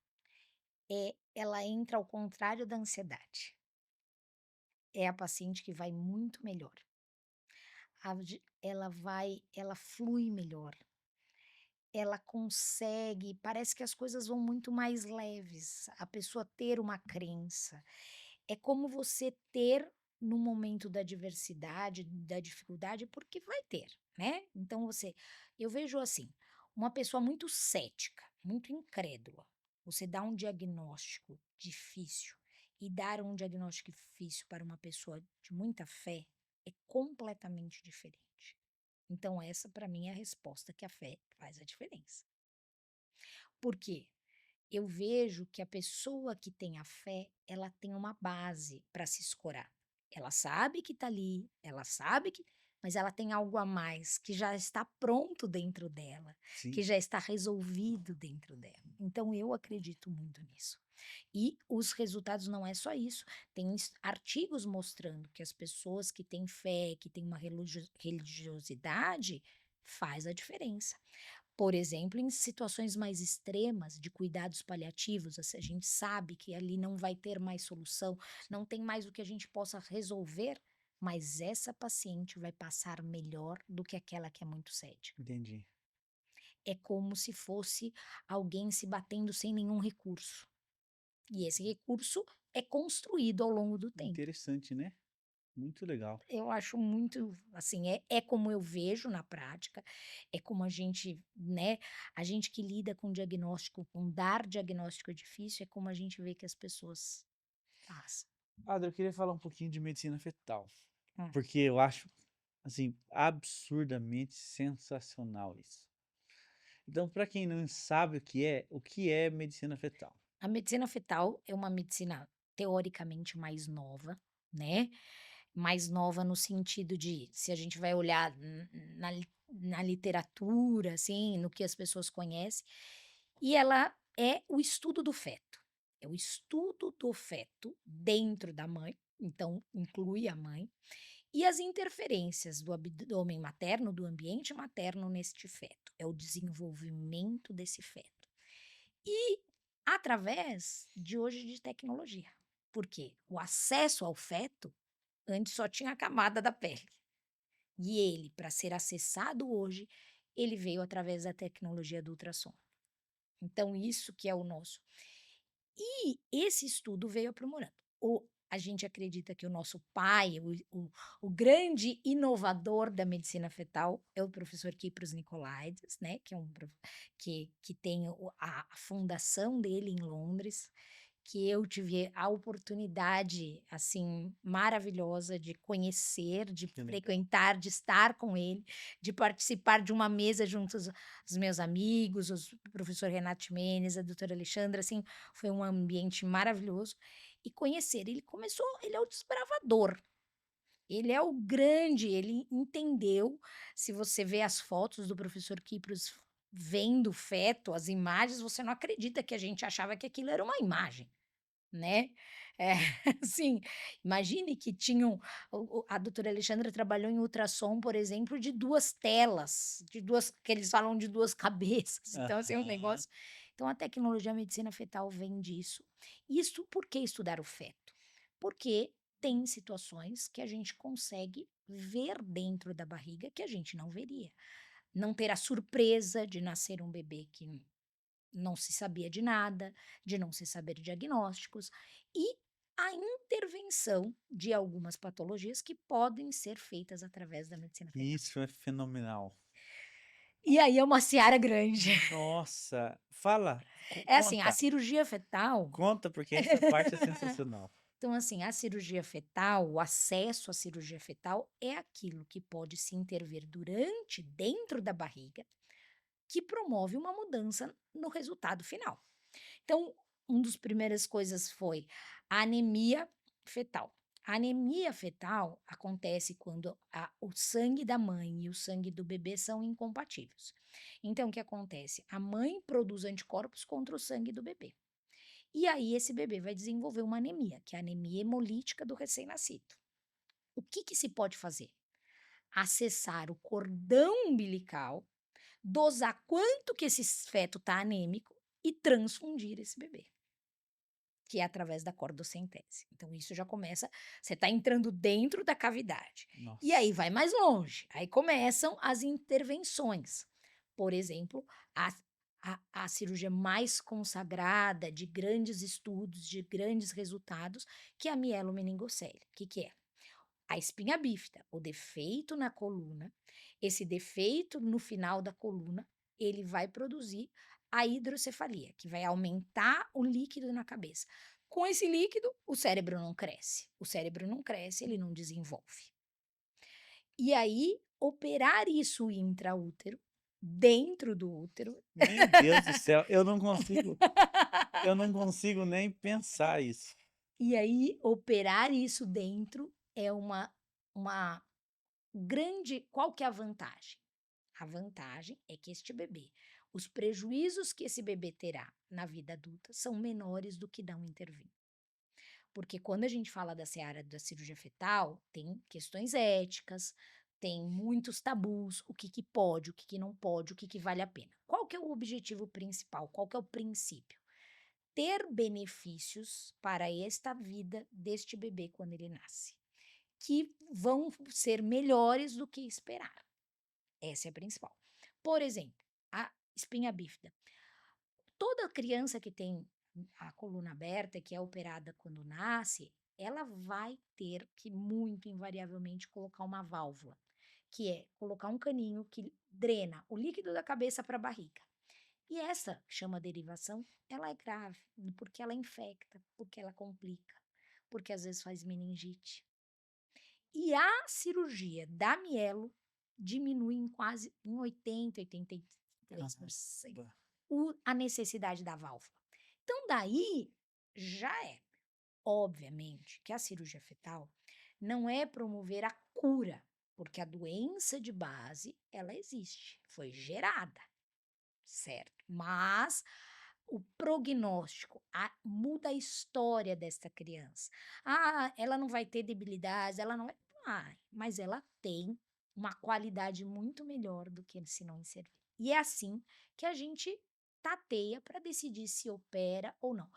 ela entra ao contrário da ansiedade. É a paciente que vai muito melhor. Ela flui melhor. Ela consegue, parece que as coisas vão muito mais leves. A pessoa ter uma crença. É como você ter no momento da adversidade, da dificuldade, porque vai ter, né. Então eu vejo assim, uma pessoa muito cética, muito incrédula, você dá um diagnóstico difícil e dar um diagnóstico difícil para uma pessoa de muita fé é completamente diferente. Então essa para mim é a resposta que a fé faz a diferença. Por quê? Eu vejo que a pessoa que tem a fé, ela tem uma base para se escorar. Ela sabe que está ali, ela sabe que, mas ela tem algo a mais que já está pronto dentro dela, que Sim, já está resolvido dentro dela. Então eu acredito muito nisso. E os resultados não é só isso. Tem artigos mostrando que as pessoas que têm fé, que têm uma religiosidade, faz a diferença. Por exemplo, em situações mais extremas de cuidados paliativos, a gente sabe que ali não vai ter mais solução, sim, não tem mais o que a gente possa resolver, mas essa paciente vai passar melhor do que aquela que é muito cética. entendi. É como se fosse alguém se batendo sem nenhum recurso. E esse recurso é construído ao longo do tempo. Interessante, né? Muito legal. Eu acho muito, assim, é como eu vejo na prática, é como a gente, né, a gente que lida com diagnóstico, com dar diagnóstico é difícil, é como a gente vê que as pessoas passam. Adri, eu queria falar um pouquinho de medicina fetal, Hum. porque eu acho, assim, absurdamente sensacional isso. Então, para quem não sabe o que é medicina fetal? A medicina fetal é uma medicina teoricamente mais nova, né, mais nova no sentido de, se a gente vai olhar na literatura, assim, no que as pessoas conhecem, e ela é o estudo do feto. É o estudo do feto dentro da mãe, então inclui a mãe, e as interferências do abdômen materno, do ambiente materno neste feto. É o desenvolvimento desse feto. E através de hoje de tecnologia. Porque o acesso ao feto antes só tinha a camada da pele. E ele, para ser acessado hoje, ele veio através da tecnologia do ultrassom. Então, isso que é o nosso. E esse estudo veio aprimorando. a gente acredita que o nosso pai, o grande inovador da medicina fetal é o professor Kyprios Nicolaides, né, que é que tem a fundação dele em Londres, que eu tive a oportunidade, assim, maravilhosa de conhecer, de Que legal. frequentar, de estar com ele, de participar de uma mesa junto aos meus amigos, o professor Renato Ximenes, a doutora Alexandra, assim, foi um ambiente maravilhoso. E conhecer, ele é o desbravador, ele é o grande, ele entendeu, se você vê as fotos do professor Kyprios vendo o feto, as imagens, você não acredita que a gente achava que aquilo era uma imagem. Né, eh, assim, imagine que tinham a doutora Alexandra trabalhou em ultrassom, por exemplo, de 2 telas, de 2 que eles falam de 2 cabeças, então assim, é um Aham. negócio então a tecnologia, a medicina fetal vem disso. Isso por que estudar o feto? Porque tem situações que a gente consegue ver dentro da barriga que a gente não veria. Não ter a surpresa de nascer um bebê que não se sabia de nada, de não se saber diagnósticos e a intervenção de algumas patologias que podem ser feitas através da medicina fetal. Isso é fenomenal. E aí é uma seara grande. Nossa, fala, É assim, a conta, cirurgia fetal conta, porque essa parte é sensacional. então assim, a cirurgia fetal, o acesso à cirurgia fetal é aquilo que pode se intervir durante, dentro da barriga, que promove uma mudança no resultado final. Então, uma das primeiras coisas foi a anemia fetal. A anemia fetal acontece quando o sangue da mãe e o sangue do bebê são incompatíveis. Então, o que acontece? A mãe produz anticorpos contra o sangue do bebê. E aí, esse bebê vai desenvolver uma anemia, que é a anemia hemolítica do recém-nascido. O que, que se pode fazer? Acessar o cordão umbilical, dosar quanto que esse feto está anêmico e transfundir esse bebê, que é através da cordocentese. Então isso já começa, você está entrando dentro da cavidade. E aí Nossa. vai mais longe, aí começam as intervenções. Por exemplo, a cirurgia mais consagrada, de grandes estudos, de grandes resultados, que é a mielomeningocele. O que, que é? A espinha bífida, o defeito na coluna, esse defeito no final da coluna, ele vai produzir a hidrocefalia, que vai aumentar o líquido na cabeça. Com esse líquido, o cérebro não cresce. O cérebro não cresce, ele não desenvolve. E aí, operar isso intraútero, dentro do útero. Meu Deus do céu, eu não consigo nem pensar isso. E aí, operar isso dentro é uma grande. Qual que é a vantagem? A vantagem é que este bebê, os prejuízos que esse bebê terá na vida adulta são menores do que não intervir. Porque quando a gente fala da seara da cirurgia fetal, tem questões éticas, tem muitos tabus, o que que pode, o que que não pode, o que que vale a pena. Qual que é o objetivo principal? Qual que é o princípio? Ter benefícios para esta vida deste bebê quando ele nasce, que vão ser melhores do que esperar. Essa é a principal. Por exemplo, a espinha bífida. Toda criança que tem a coluna aberta, que é operada quando nasce, ela vai ter que, muito invariavelmente, colocar uma válvula, que é colocar um caninho que drena o líquido da cabeça para a barriga. E essa, que chama derivação, ela é grave, porque ela infecta, porque ela complica, porque às vezes faz meningite. E a cirurgia da mielo diminui em quase em 80, 83% Caramba. a necessidade da válvula. Então daí já é. Obviamente que a cirurgia fetal não é promover a cura, porque a doença de base, ela existe, foi gerada, certo? Mas o prognóstico muda a história desta criança. Ah, ela não vai ter debilidades, ela não vai. Ai, mas ela tem uma qualidade muito melhor do que se não servir. E é assim que a gente tateia para decidir se opera ou não.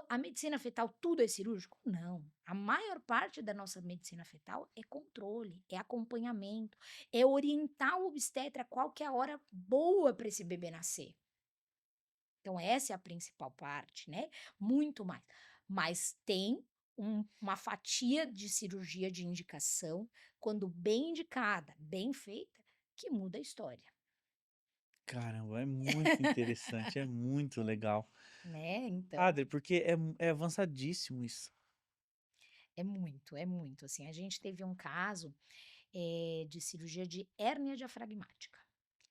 A medicina fetal tudo é cirúrgico? Não. A maior parte da nossa medicina fetal é controle, é acompanhamento, é orientar o obstetra qual que é a hora boa para esse bebê nascer. Então essa é a principal parte, né, muito mais. Mas tem uma fatia de cirurgia de indicação, quando bem indicada, bem feita, que muda a história, Caramba, é muito interessante, é muito legal. né. Então, Adri, porque é avançadíssimo isso. é muito, assim. A gente teve um caso, de cirurgia de hérnia diafragmática.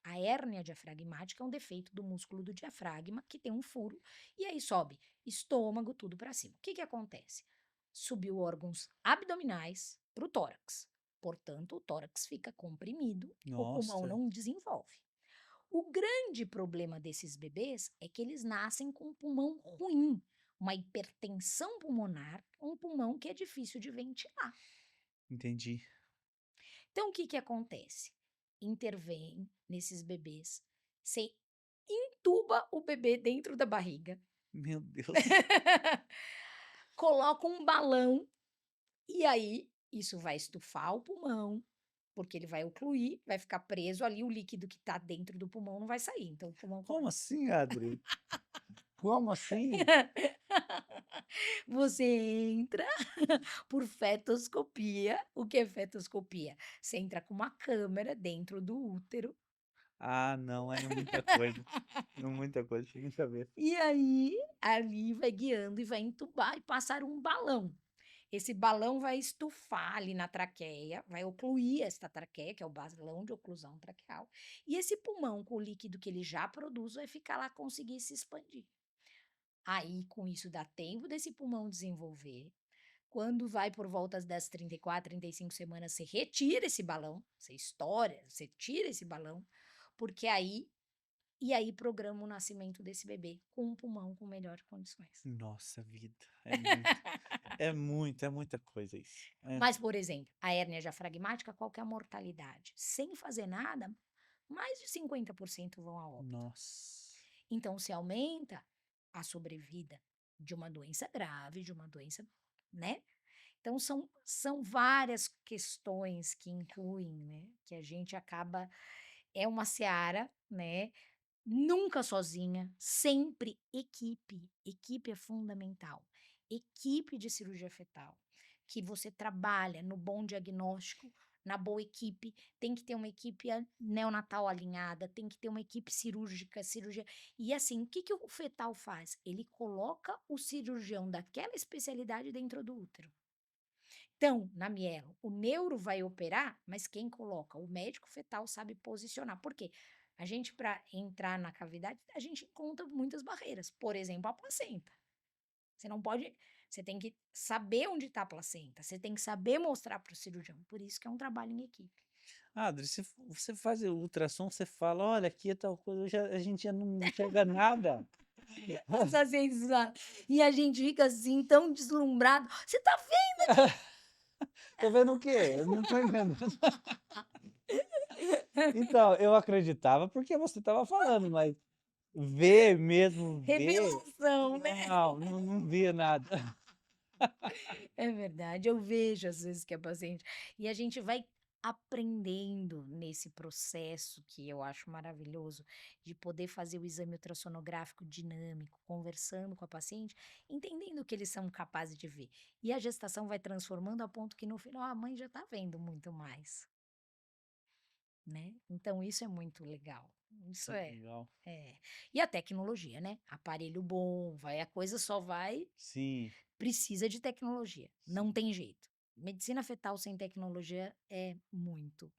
A hérnia diafragmática é um defeito do músculo do diafragma que tem um furo, e aí sobe estômago, tudo para cima. O que que acontece? Subiu órgãos abdominais para o tórax, portanto, o tórax fica comprimido, o pulmão Nossa, não desenvolve. O grande problema desses bebês é que eles nascem com um pulmão ruim, uma hipertensão pulmonar, um pulmão que é difícil de ventilar. entendi. Então, o que que acontece? Intervém nesses bebês, você entuba o bebê dentro da barriga, Meu Deus. coloca um balão e aí isso vai estufar o pulmão, porque ele vai ocluir, vai ficar preso ali, o líquido que está dentro do pulmão não vai sair, então o pulmão Como começa. assim, Adri? Como assim? Você entra por fetoscopia. O que é fetoscopia? Você entra com uma câmera dentro do útero. Ah, não, é muita coisa. É muita coisa, chega em cabeça. E aí, ali vai guiando e vai entubar e passar um balão. Esse balão vai estufar ali na traqueia, vai ocluir esta traqueia, que é o balão de oclusão traqueal, e esse pulmão com o líquido que ele já produz vai ficar lá, conseguir se expandir. Aí, com isso, dá tempo desse pulmão desenvolver. Quando vai por volta das 34, 35 semanas, você retira esse balão, você estoura, você tira esse balão, porque aí programa o nascimento desse bebê com um pulmão com melhores condições. Nossa vida, é muita coisa isso. Mas, por exemplo, a hérnia diafragmática, qual que é a mortalidade? Sem fazer nada, mais de 50% vão a óbito. Nossa, Então, se aumenta a sobrevida de uma doença grave, de uma doença, né? Então, são várias questões que incluem, né? Que a gente acaba. É uma seara, né? Nunca sozinha, sempre equipe. Equipe é fundamental. Equipe de cirurgia fetal, que você trabalha no bom diagnóstico, na boa equipe, tem que ter uma equipe neonatal alinhada, tem que ter uma equipe cirúrgica, cirurgia. E assim, o que que o fetal faz? Ele coloca o cirurgião daquela especialidade dentro do útero. Então, na mielo, o neuro vai operar, mas quem coloca? O médico fetal sabe posicionar. Por quê? A gente, para entrar na cavidade, a gente encontra muitas barreiras. Por exemplo, a placenta. Você não pode. Você tem que saber onde está a placenta. Você tem que saber mostrar para o cirurgião. Por isso que é um trabalho em equipe. Adri, você faz o ultrassom, você fala: "Olha, aqui é tal coisa", a gente já não enxerga nada. Essa sensação. E a gente fica assim, tão deslumbrado. Você tá Tô vendo o quê? Eu não tô entendendo. vendo? Então, eu acreditava porque você estava falando, mas ver mesmo, ver, Revelação, né? não via nada. É verdade, eu vejo às vezes que é paciente e a gente vai aprendendo nesse processo que eu acho maravilhoso de poder fazer o exame ultrassonográfico dinâmico, conversando com a paciente, entendendo o que eles são capazes de ver. E a gestação vai transformando a ponto que no final a mãe já está vendo muito mais, né? Então isso é muito legal. Isso é. Legal. É. E a tecnologia, né? Aparelho bom, vai, a coisa só vai. Sim, Precisa de tecnologia, não sim. tem jeito. Medicina fetal sem tecnologia é muito,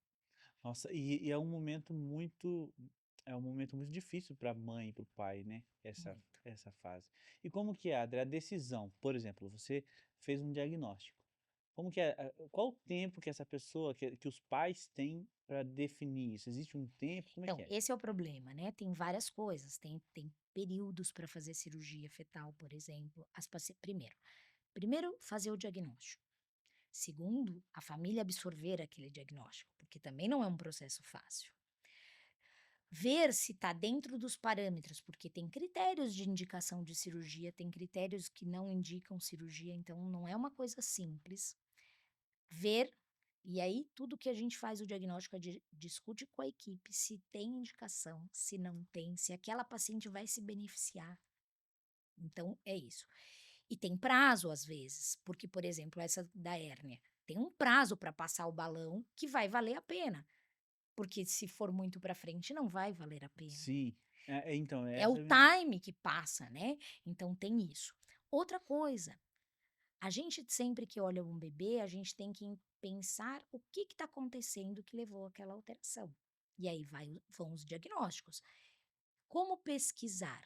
Nossa, e é um momento muito difícil para a mãe e para o pai, né, muito. essa fase. E como que é, Adri, a decisão? Por exemplo, você fez um diagnóstico. Como que é, qual o tempo que essa pessoa, que os pais têm para definir isso? Existe um tempo? Como é que Então, é? esse é o problema, né, tem várias coisas, tem períodos para fazer cirurgia fetal, por exemplo, primeiro fazer o diagnóstico, segundo, a família absorver aquele diagnóstico, porque também não é um processo fácil. Ver se está dentro dos parâmetros, porque tem critérios de indicação de cirurgia, tem critérios que não indicam cirurgia, então não é uma coisa simples. Ver, e aí tudo que a gente faz o diagnóstico discute com a equipe se tem indicação, se não tem, se aquela paciente vai se beneficiar. Então é isso. E tem prazo às vezes, porque, por exemplo, essa da hérnia, tem um prazo para passar o balão que vai valer a pena, porque se for muito para frente não vai valer a pena. Sim. Então, é É o essa a visão. time que passa, né, então tem isso. Outra coisa, a gente sempre que olha um bebê, a gente tem que pensar o que está acontecendo que levou àquela alteração. E aí vão os diagnósticos. Como pesquisar?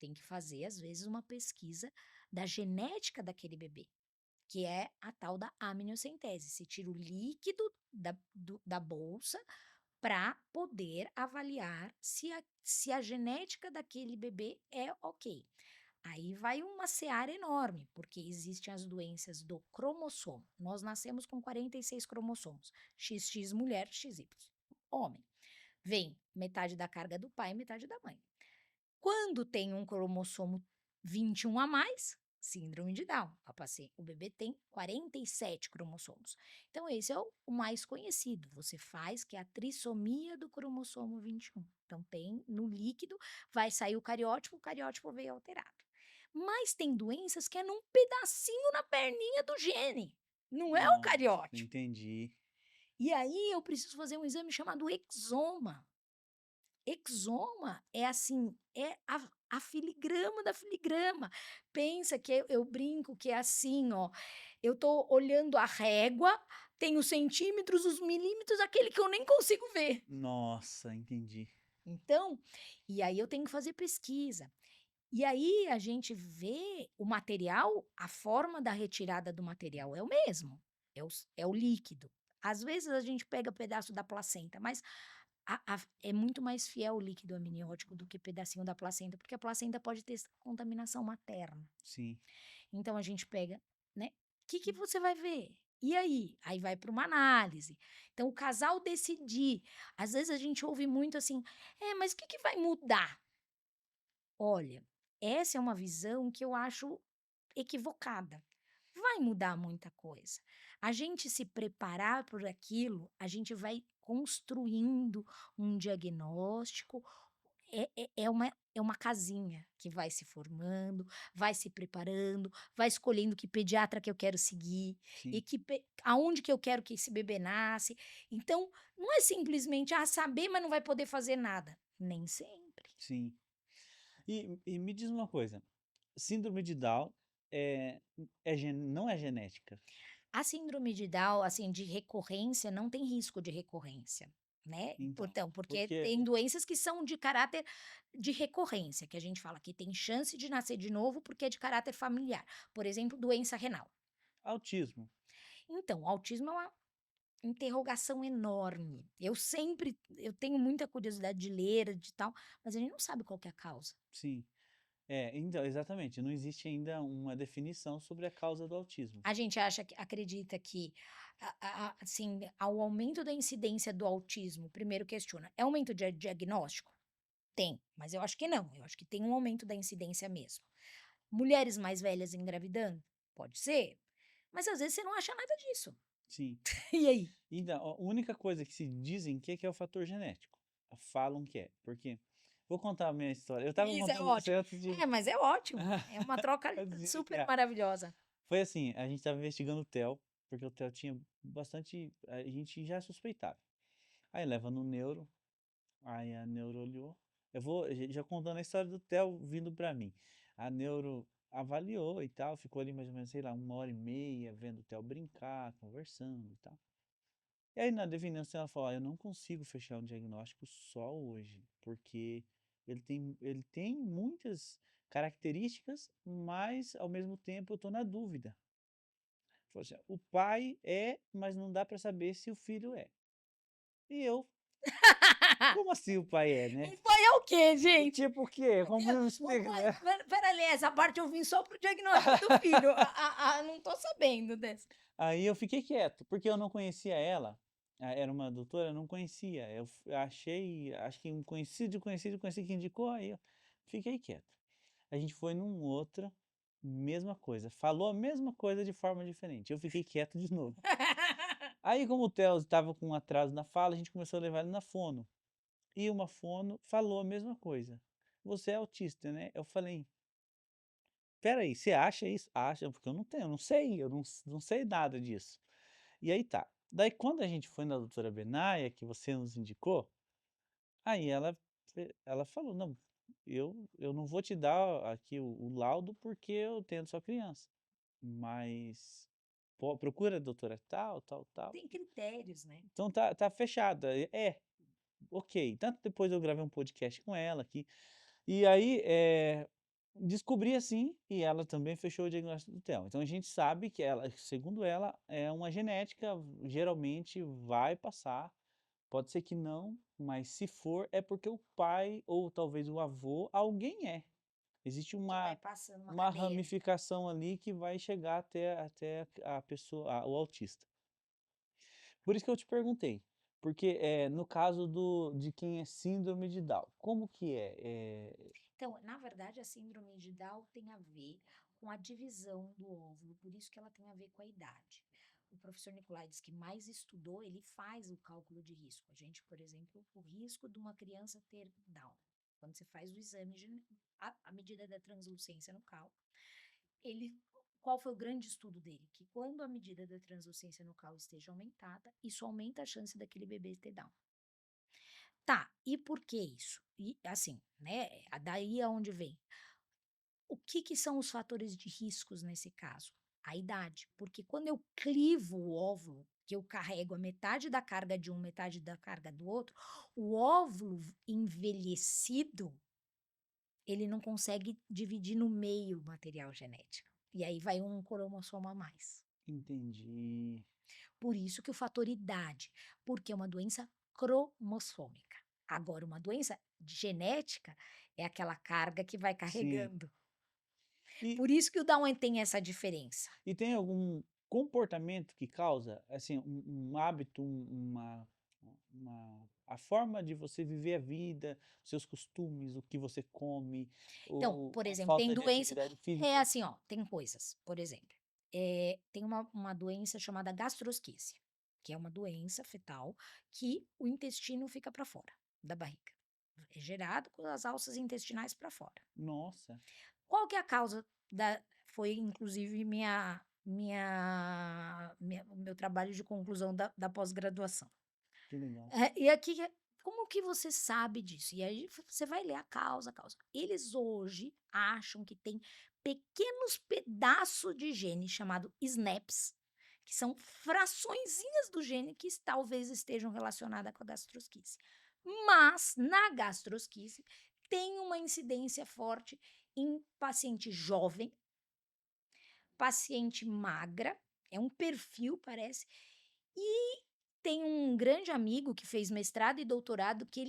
Tem que fazer, às vezes, uma pesquisa da genética daquele bebê, que é a tal da amniocentese. Se tira o líquido da bolsa para poder avaliar se a genética daquele bebê é ok. Aí vai uma seara enorme, porque existem as doenças do cromossomo. Nós nascemos com 46 cromossomos, XX mulher, XY homem. Vem metade da carga do pai e metade da mãe. Quando tem um cromossomo 21 a mais, síndrome de Down. O bebê tem 47 cromossomos. Então, esse é o mais conhecido. Você faz que é a trissomia do cromossomo 21. Então, tem no líquido, vai sair o cariótipo veio alterado. Mas tem doenças que é num pedacinho na perninha do gene. Não é o Nossa, cariótipo. entendi. E aí eu preciso fazer um exame chamado exoma. Exoma é assim, é a filigrama da filigrama. Pensa que eu brinco que é assim, ó, eu tô olhando a régua, tem os centímetros, os milímetros, aquele que eu nem consigo ver. Nossa, entendi. Então, e aí eu tenho que fazer pesquisa. E aí a gente vê o material, a forma da retirada do material é o mesmo, é o líquido. Às vezes a gente pega pedaço da placenta, mas é muito mais fiel o líquido amniótico do que pedacinho da placenta, porque a placenta pode ter contaminação materna. Sim. Então a gente pega, né? O que você vai ver? E aí? Aí vai para uma análise. Então o casal decidir. Às vezes a gente ouve muito assim, mas o que vai mudar? Olha, essa é uma visão que eu acho equivocada. Vai mudar muita coisa. A gente se preparar por aquilo, a gente vai construindo um diagnóstico, é uma casinha que vai se formando, vai se preparando, vai escolhendo que pediatra que eu quero seguir e Sim, aonde que eu quero que esse bebê nasce. Então, não é simplesmente saber, mas não vai poder fazer nada. Nem sempre. sim. E me diz uma coisa, síndrome de Down não é genética? A síndrome de Down, assim, de recorrência, não tem risco de recorrência, né. Então, Porque porque tem doenças que são de caráter de recorrência, que a gente fala que tem chance de nascer de novo, porque é de caráter familiar. Por exemplo, doença renal. autismo, Então, o autismo é uma interrogação enorme. Eu tenho muita curiosidade de ler, de tal, mas a gente não sabe qual que é a causa. sim. Então, exatamente, não existe ainda uma definição sobre a causa do autismo. A gente acredita que, assim, ao aumento da incidência do autismo, primeiro questiona, é aumento de diagnóstico? Tem, mas eu acho que não, eu acho que tem um aumento da incidência mesmo. Mulheres mais velhas engravidando? Pode ser, mas às vezes você não acha nada disso. Sim. E aí? Ainda a única coisa que se dizem que é o fator genético. Falam que é, porque vou contar a minha história. Eu estava Isso é contando pra você ótimo. antes de Mas é ótimo, é uma troca antes de super iniciar. maravilhosa. Foi assim, a gente estava investigando o TEL, porque o TEL tinha bastante a gente já suspeitava. Aí leva no neuro, aí a neuro olhou, eu vou já contando a história do TEL vindo pra mim. A neuro avaliou e tal, ficou ali mais ou menos, sei lá, 1h30 vendo o TEL brincar, conversando e tal. E aí na adivinhança ela falou: "Ó, eu não consigo fechar um diagnóstico só hoje, porque ele tem muitas características, mas ao mesmo tempo eu tô na dúvida". Falou assim: "O pai é, mas não dá pra saber se o filho é". E eu: "Como assim o pai é, né?" E foi é o quê, gente? Tipo o quê? Meu Como Deus, me explica, né? espera ali, essa parte eu vim só pro diagnóstico do filho, não tô sabendo dessa. Aí eu fiquei quieto, porque eu não conhecia ela, era uma doutora, eu não conhecia, achei, acho que um conhecido que indicou, aí eu fiquei quieto. A gente foi num outra, mesma coisa, falou a mesma coisa de forma diferente, eu fiquei quieto de novo. Aí como o Theo estava com um atraso na fala, a gente começou a levar ele na fono, e uma fono falou a mesma coisa: "Você é autista, né?" Eu falei: espera aí, você acha isso? Acha, porque eu não tenho, eu não sei, não sei nada disso. E aí tá. Daí quando a gente foi na doutora Benaia, que você nos indicou, aí ela falou: "Não, eu não vou te dar aqui o laudo, porque eu tenho sua criança, mas procura a doutora tal, tal, tal, Tem critérios, né. então tá fechado". Ok. Tanto depois eu gravei um podcast com ela aqui, e aí, descobri assim, e ela também fechou o diagnóstico do Theo. Então a gente sabe que ela, segundo ela, é uma genética, geralmente vai passar, pode ser que não, mas se for, é porque o pai ou talvez o avô, alguém é. Existe Que vai passando uma uma cadeia. ramificação ali que vai chegar até a pessoa, o autista. Por isso que eu te perguntei, porque, no caso de quem é síndrome de Down, como que é? Então, na verdade, a síndrome de Down tem a ver com a divisão do óvulo, por isso que ela tem a ver com a idade. O professor Nicolaides, que mais estudou, ele faz o cálculo de risco. A gente, por exemplo, o risco de uma criança ter Down. Quando você faz o exame, a medida da translucência no cálculo, ele, qual foi o grande estudo dele? Que quando a medida da translucência no cálculo esteja aumentada, isso aumenta a chance daquele bebê ter Down. Tá, e por que isso? E assim, né, daí aonde vem. O que que são os fatores de riscos nesse caso? A idade, porque quando eu clivo o óvulo, que eu carrego a metade da carga de um, metade da carga do outro, o óvulo envelhecido, ele não consegue dividir no meio o material genético. E aí vai um cromossomo a mais. Entendi. Por isso que o fator idade, porque é uma doença cromossômica. Agora, uma doença genética é aquela carga que vai Sim. carregando. E Por isso que o Down tem essa diferença. e tem algum comportamento que causa, assim, um hábito, a forma de você viver a vida, seus costumes, o que você come, Então, por a exemplo, tem falta de doença atividade é física? assim, ó, tem coisas, por exemplo, tem uma doença chamada gastrosquise, que é uma doença fetal que o intestino fica para fora da barriga. É gerado com as alças intestinais para fora. Nossa, Qual que é a causa da foi inclusive o meu trabalho de conclusão da pós-graduação. que legal. E aqui como que você sabe disso? E aí você vai ler a causa. Eles hoje acham que tem pequenos pedaços de gene chamado SNPs, que são fraçõezinhas do gene que talvez estejam relacionadas com a gastrosquise. Mas na gastrosquise tem uma incidência forte em paciente jovem, paciente magra, é um perfil parece, e tem um grande amigo que fez mestrado e doutorado que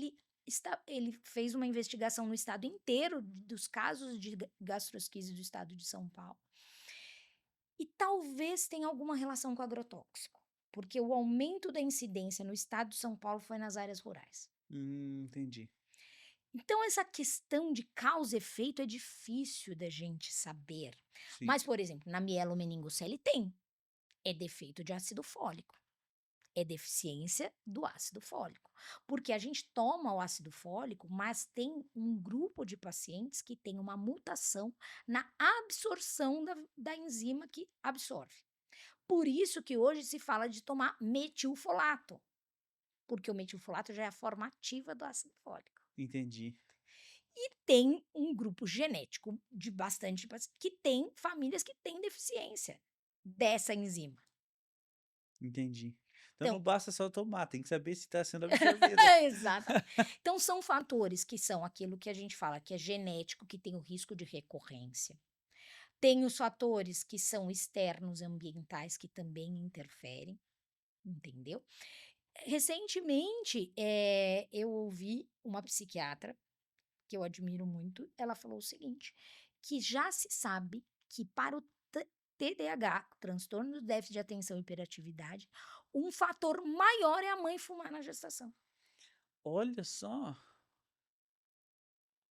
ele fez uma investigação no estado inteiro dos casos de gastrosquise do estado de São Paulo. E talvez tenha alguma relação com agrotóxico, porque o aumento da incidência no estado de São Paulo foi nas áreas rurais. Entendi. Então, essa questão de causa e efeito é difícil da gente saber. Sim, Mas, por exemplo, na mielomeningocele tem. É defeito de ácido fólico. É deficiência do ácido fólico. Porque a gente toma o ácido fólico, mas tem um grupo de pacientes que tem uma mutação na absorção da enzima que absorve. Por isso que hoje se fala de tomar metilfolato, porque o metilfolato já é a forma ativa do ácido fólico. entendi, E tem um grupo genético de bastante que tem famílias que têm deficiência dessa enzima. entendi. Então não Então, basta só tomar, tem que saber se está sendo absorvida. exatamente. Então são fatores que são aquilo que a gente fala que é genético, que tem o risco de recorrência. Tem os fatores que são externos ambientais que também interferem, entendeu? Recentemente, eu ouvi uma psiquiatra que eu admiro muito, ela falou o seguinte, que já se sabe que para o TDAH, transtorno do déficit de atenção e hiperatividade, um fator maior é a mãe fumar na gestação. Olha só,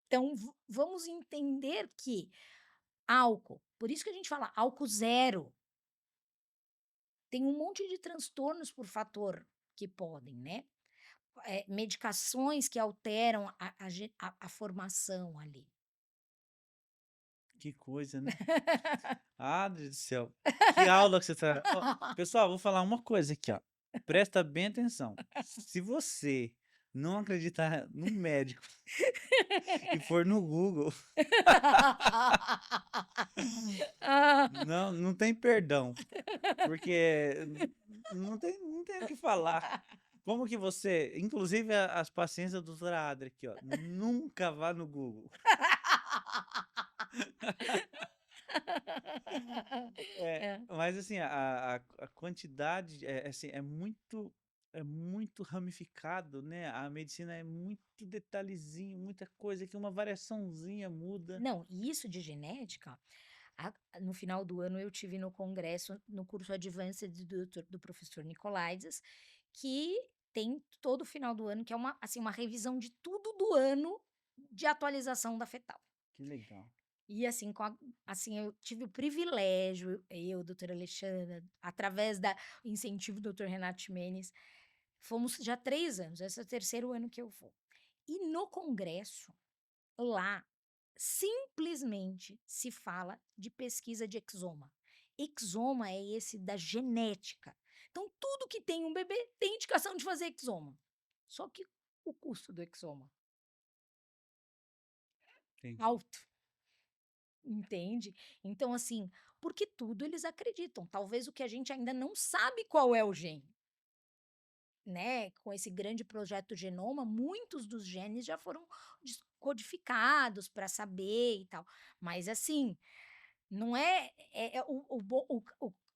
Então, vamos entender que álcool, por isso que a gente fala álcool zero, tem um monte de transtornos por fator que podem, né? Medicações que alteram a formação ali. Que coisa, né? Adri do céu, que aula que você tá. Ó, pessoal, vou falar uma coisa aqui, ó. Presta bem atenção. Se você não acreditar num médico e for no Google, não tem perdão, porque não tem o que falar. Como que você, inclusive as pacientes da doutora Adri aqui, ó, nunca vá no Google. É, É. mas assim, a quantidade assim, é muito ramificado, né? A medicina é muito detalhezinho, muita coisa que uma variaçãozinha muda. Não, e isso de genética, no final do ano eu tive no congresso, no curso Advanced do professor Nicolaides, que tem todo final do ano, que é uma, assim, uma revisão de tudo do ano de atualização da fetal. Que legal. E assim, assim, eu tive o privilégio, eu, doutora Alexandra, através da incentivo do doutor Renato Ximenes, fomos já 3 anos, esse é o terceiro ano que eu vou. E no congresso, lá, simplesmente se fala de pesquisa de exoma. Exoma é esse da genética. Então, tudo que tem um bebê tem indicação de fazer exoma. Só que o custo do exoma, Entendi. alto, entende? Então, assim, porque tudo eles acreditam. Talvez o que a gente ainda não sabe qual é o gene. Né, com esse grande projeto Genoma, muitos dos genes já foram codificados para saber e tal. Mas assim, não é,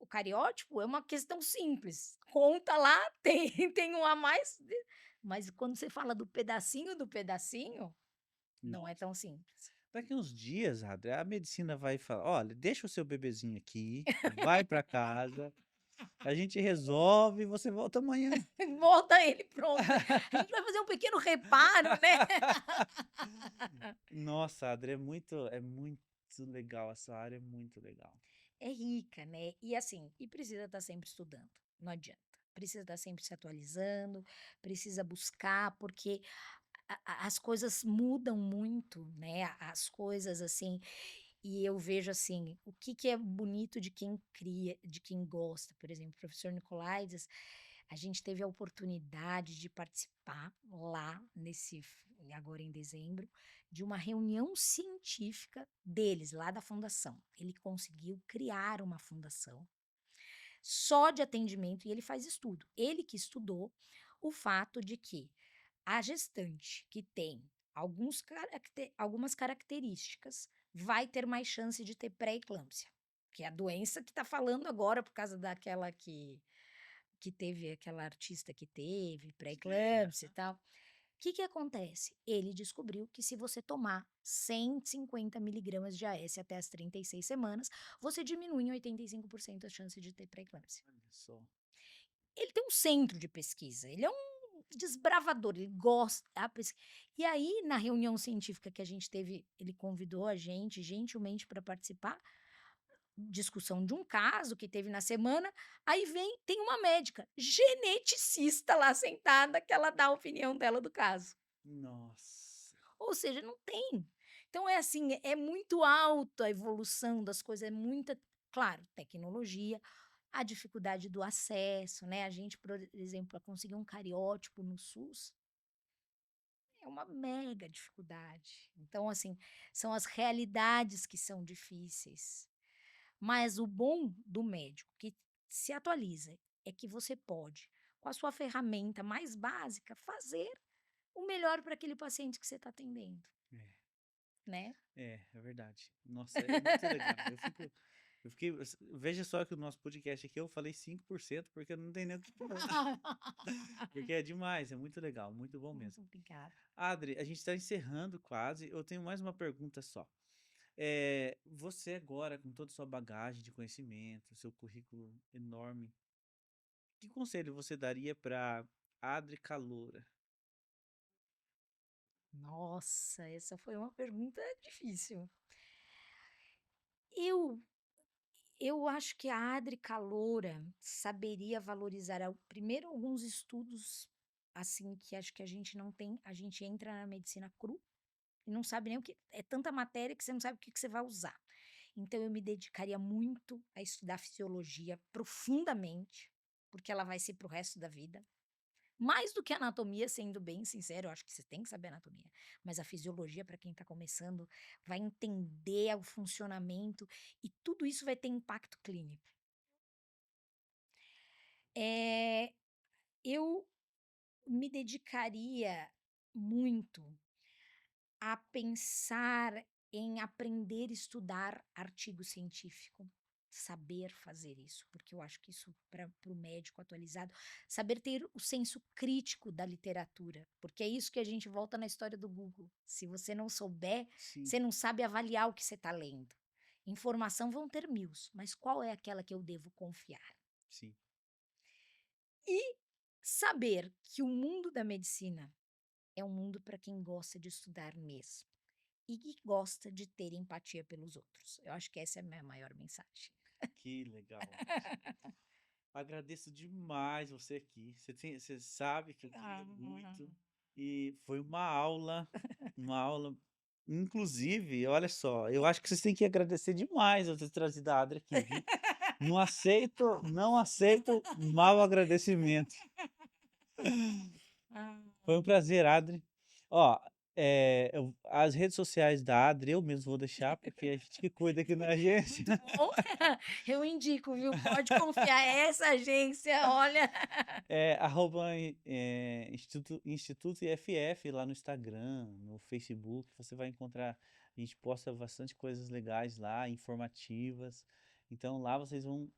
o cariótipo é uma questão simples. Conta lá, tem um a mais, mas quando você fala do pedacinho, não é Nossa. tão simples. Daqui uns dias, Adri, a medicina vai falar: olha, deixa o seu bebezinho aqui, vai para casa, a gente resolve e você volta amanhã. Volta ele, pronto. A gente vai fazer um pequeno reparo, né? Nossa, Adri, é muito legal, essa área é muito legal. É rica, né? E assim, e precisa estar sempre estudando, não adianta. Precisa estar sempre se atualizando, precisa buscar, porque as coisas mudam muito, né? As coisas assim, e eu vejo assim, o que que é bonito de quem cria, de quem gosta. Por exemplo, o professor Nicolaides, a gente teve a oportunidade de participar lá agora em dezembro, de uma reunião científica deles, lá da fundação. Ele conseguiu criar uma fundação só de atendimento e ele faz estudo. Ele que estudou o fato de que a gestante que tem algumas características vai ter mais chance de ter pré-eclâmpsia, que é a doença que está falando agora por causa daquela que teve aquela artista que teve Sim, pré-eclâmpsia e tal. O que que acontece? Ele descobriu que se você tomar 150 miligramas de AS até as 36 semanas, você diminui em 85% a chance de ter pré-eclâmpsia. olha só. Ele tem um centro de pesquisa, ele é um desbravador, ele gosta da pesquisa. E aí, na reunião científica que a gente teve, ele convidou a gente gentilmente para participar, discussão de um caso que teve na semana, aí tem uma médica geneticista lá sentada que ela dá a opinião dela do caso. Nossa. Ou seja, não tem. Então é assim, é muito alta a evolução das coisas, é muita, claro, tecnologia, a dificuldade do acesso, né? A gente, por exemplo, para conseguir um cariótipo no SUS é uma mega dificuldade. Então, assim, são as realidades que são difíceis. Mas o bom do médico que se atualiza é que você pode, com a sua ferramenta mais básica, fazer o melhor para aquele paciente que você está atendendo, É, né? é verdade. Nossa, é muito legal. Eu fiquei, veja só que o nosso podcast aqui eu falei 5% porque eu não tenho nem o que falar. Porque é demais, é muito legal, muito bom mesmo. Muito obrigada. Adri, a gente está encerrando quase. Eu tenho mais uma pergunta só. Você agora, com toda a sua bagagem de conhecimento, seu currículo enorme, que conselho você daria para Adri Caloura? Nossa, essa foi uma pergunta difícil. Eu eu acho que a Adri Caloura saberia valorizar primeiro alguns estudos, assim, que acho que a gente não tem, a gente entra na medicina cru e não sabe nem o que é tanta matéria que você não sabe o que que você vai usar. Então eu me dedicaria muito a estudar fisiologia profundamente, porque ela vai ser para o resto da vida. Mais do que anatomia, sendo bem sincero, eu acho que você tem que saber anatomia, mas a fisiologia, para quem está começando, vai entender o funcionamento e tudo isso vai ter impacto clínico. Eh, eu me dedicaria muito a pensar em aprender a estudar artigo científico, saber fazer isso, porque eu acho que isso para o médico atualizado, saber ter o senso crítico da literatura, porque é isso que a gente volta na história do Google. Se você não souber, Sim, você não sabe avaliar o que você está lendo. Informação vão ter mil, mas qual é aquela que eu devo confiar? sim. E saber que o mundo da medicina é um mundo para quem gosta de estudar mesmo. E que gosta de ter empatia pelos outros. Eu acho que essa é a minha maior mensagem. Que legal. Agradeço demais você aqui. Você sabe que eu queria Ah, muito. E foi uma aula. Inclusive, olha só, eu acho que vocês têm que agradecer demais eu ter trazido a Adri aqui, viu? Não aceito mau agradecimento. ah. Foi um prazer, Adri. Ó, as redes sociais da Adri eu mesmo vou deixar, porque a gente que cuida aqui na agência. Muito bom. Eu indico, viu? Pode confiar, essa agência, olha. Arroba Instituto IFF lá no Instagram, no Facebook, você vai encontrar, a gente posta bastante coisas legais lá, informativas. Então lá vocês vão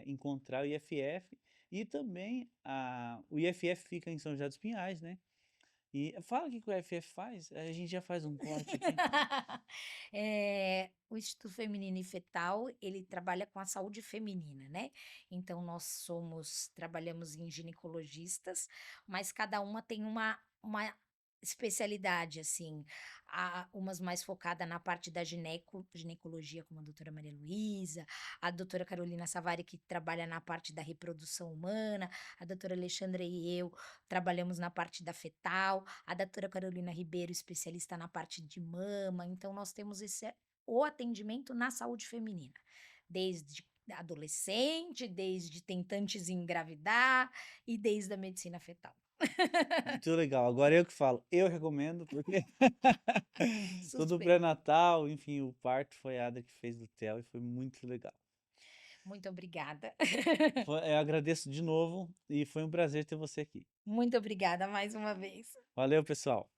encontrar o IFF e também o IFF fica em São José dos Pinhais, né? E fala o que que o IFF faz, a gente já faz um corte aqui. O Instituto Feminino e Fetal, ele trabalha com a saúde feminina, né. Então nós trabalhamos em ginecologistas, mas cada uma tem uma especialidade, assim, umas mais focada na parte da ginecologia, como a doutora Maria Luísa, a doutora Carolina Savari, que trabalha na parte da reprodução humana, a doutora Alexandra e eu trabalhamos na parte da fetal, a doutora Carolina Ribeiro, especialista na parte de mama, então nós temos o atendimento na saúde feminina, desde adolescente, desde tentantes em engravidar e desde a medicina fetal. Muito legal, agora eu que falo, eu recomendo, porque todo Suspeito. pré-natal, enfim, o parto foi a Ada que fez do Theo e foi muito legal. Muito obrigada. Eu agradeço de novo e foi um prazer ter você aqui. Muito obrigada mais uma vez. Valeu, pessoal.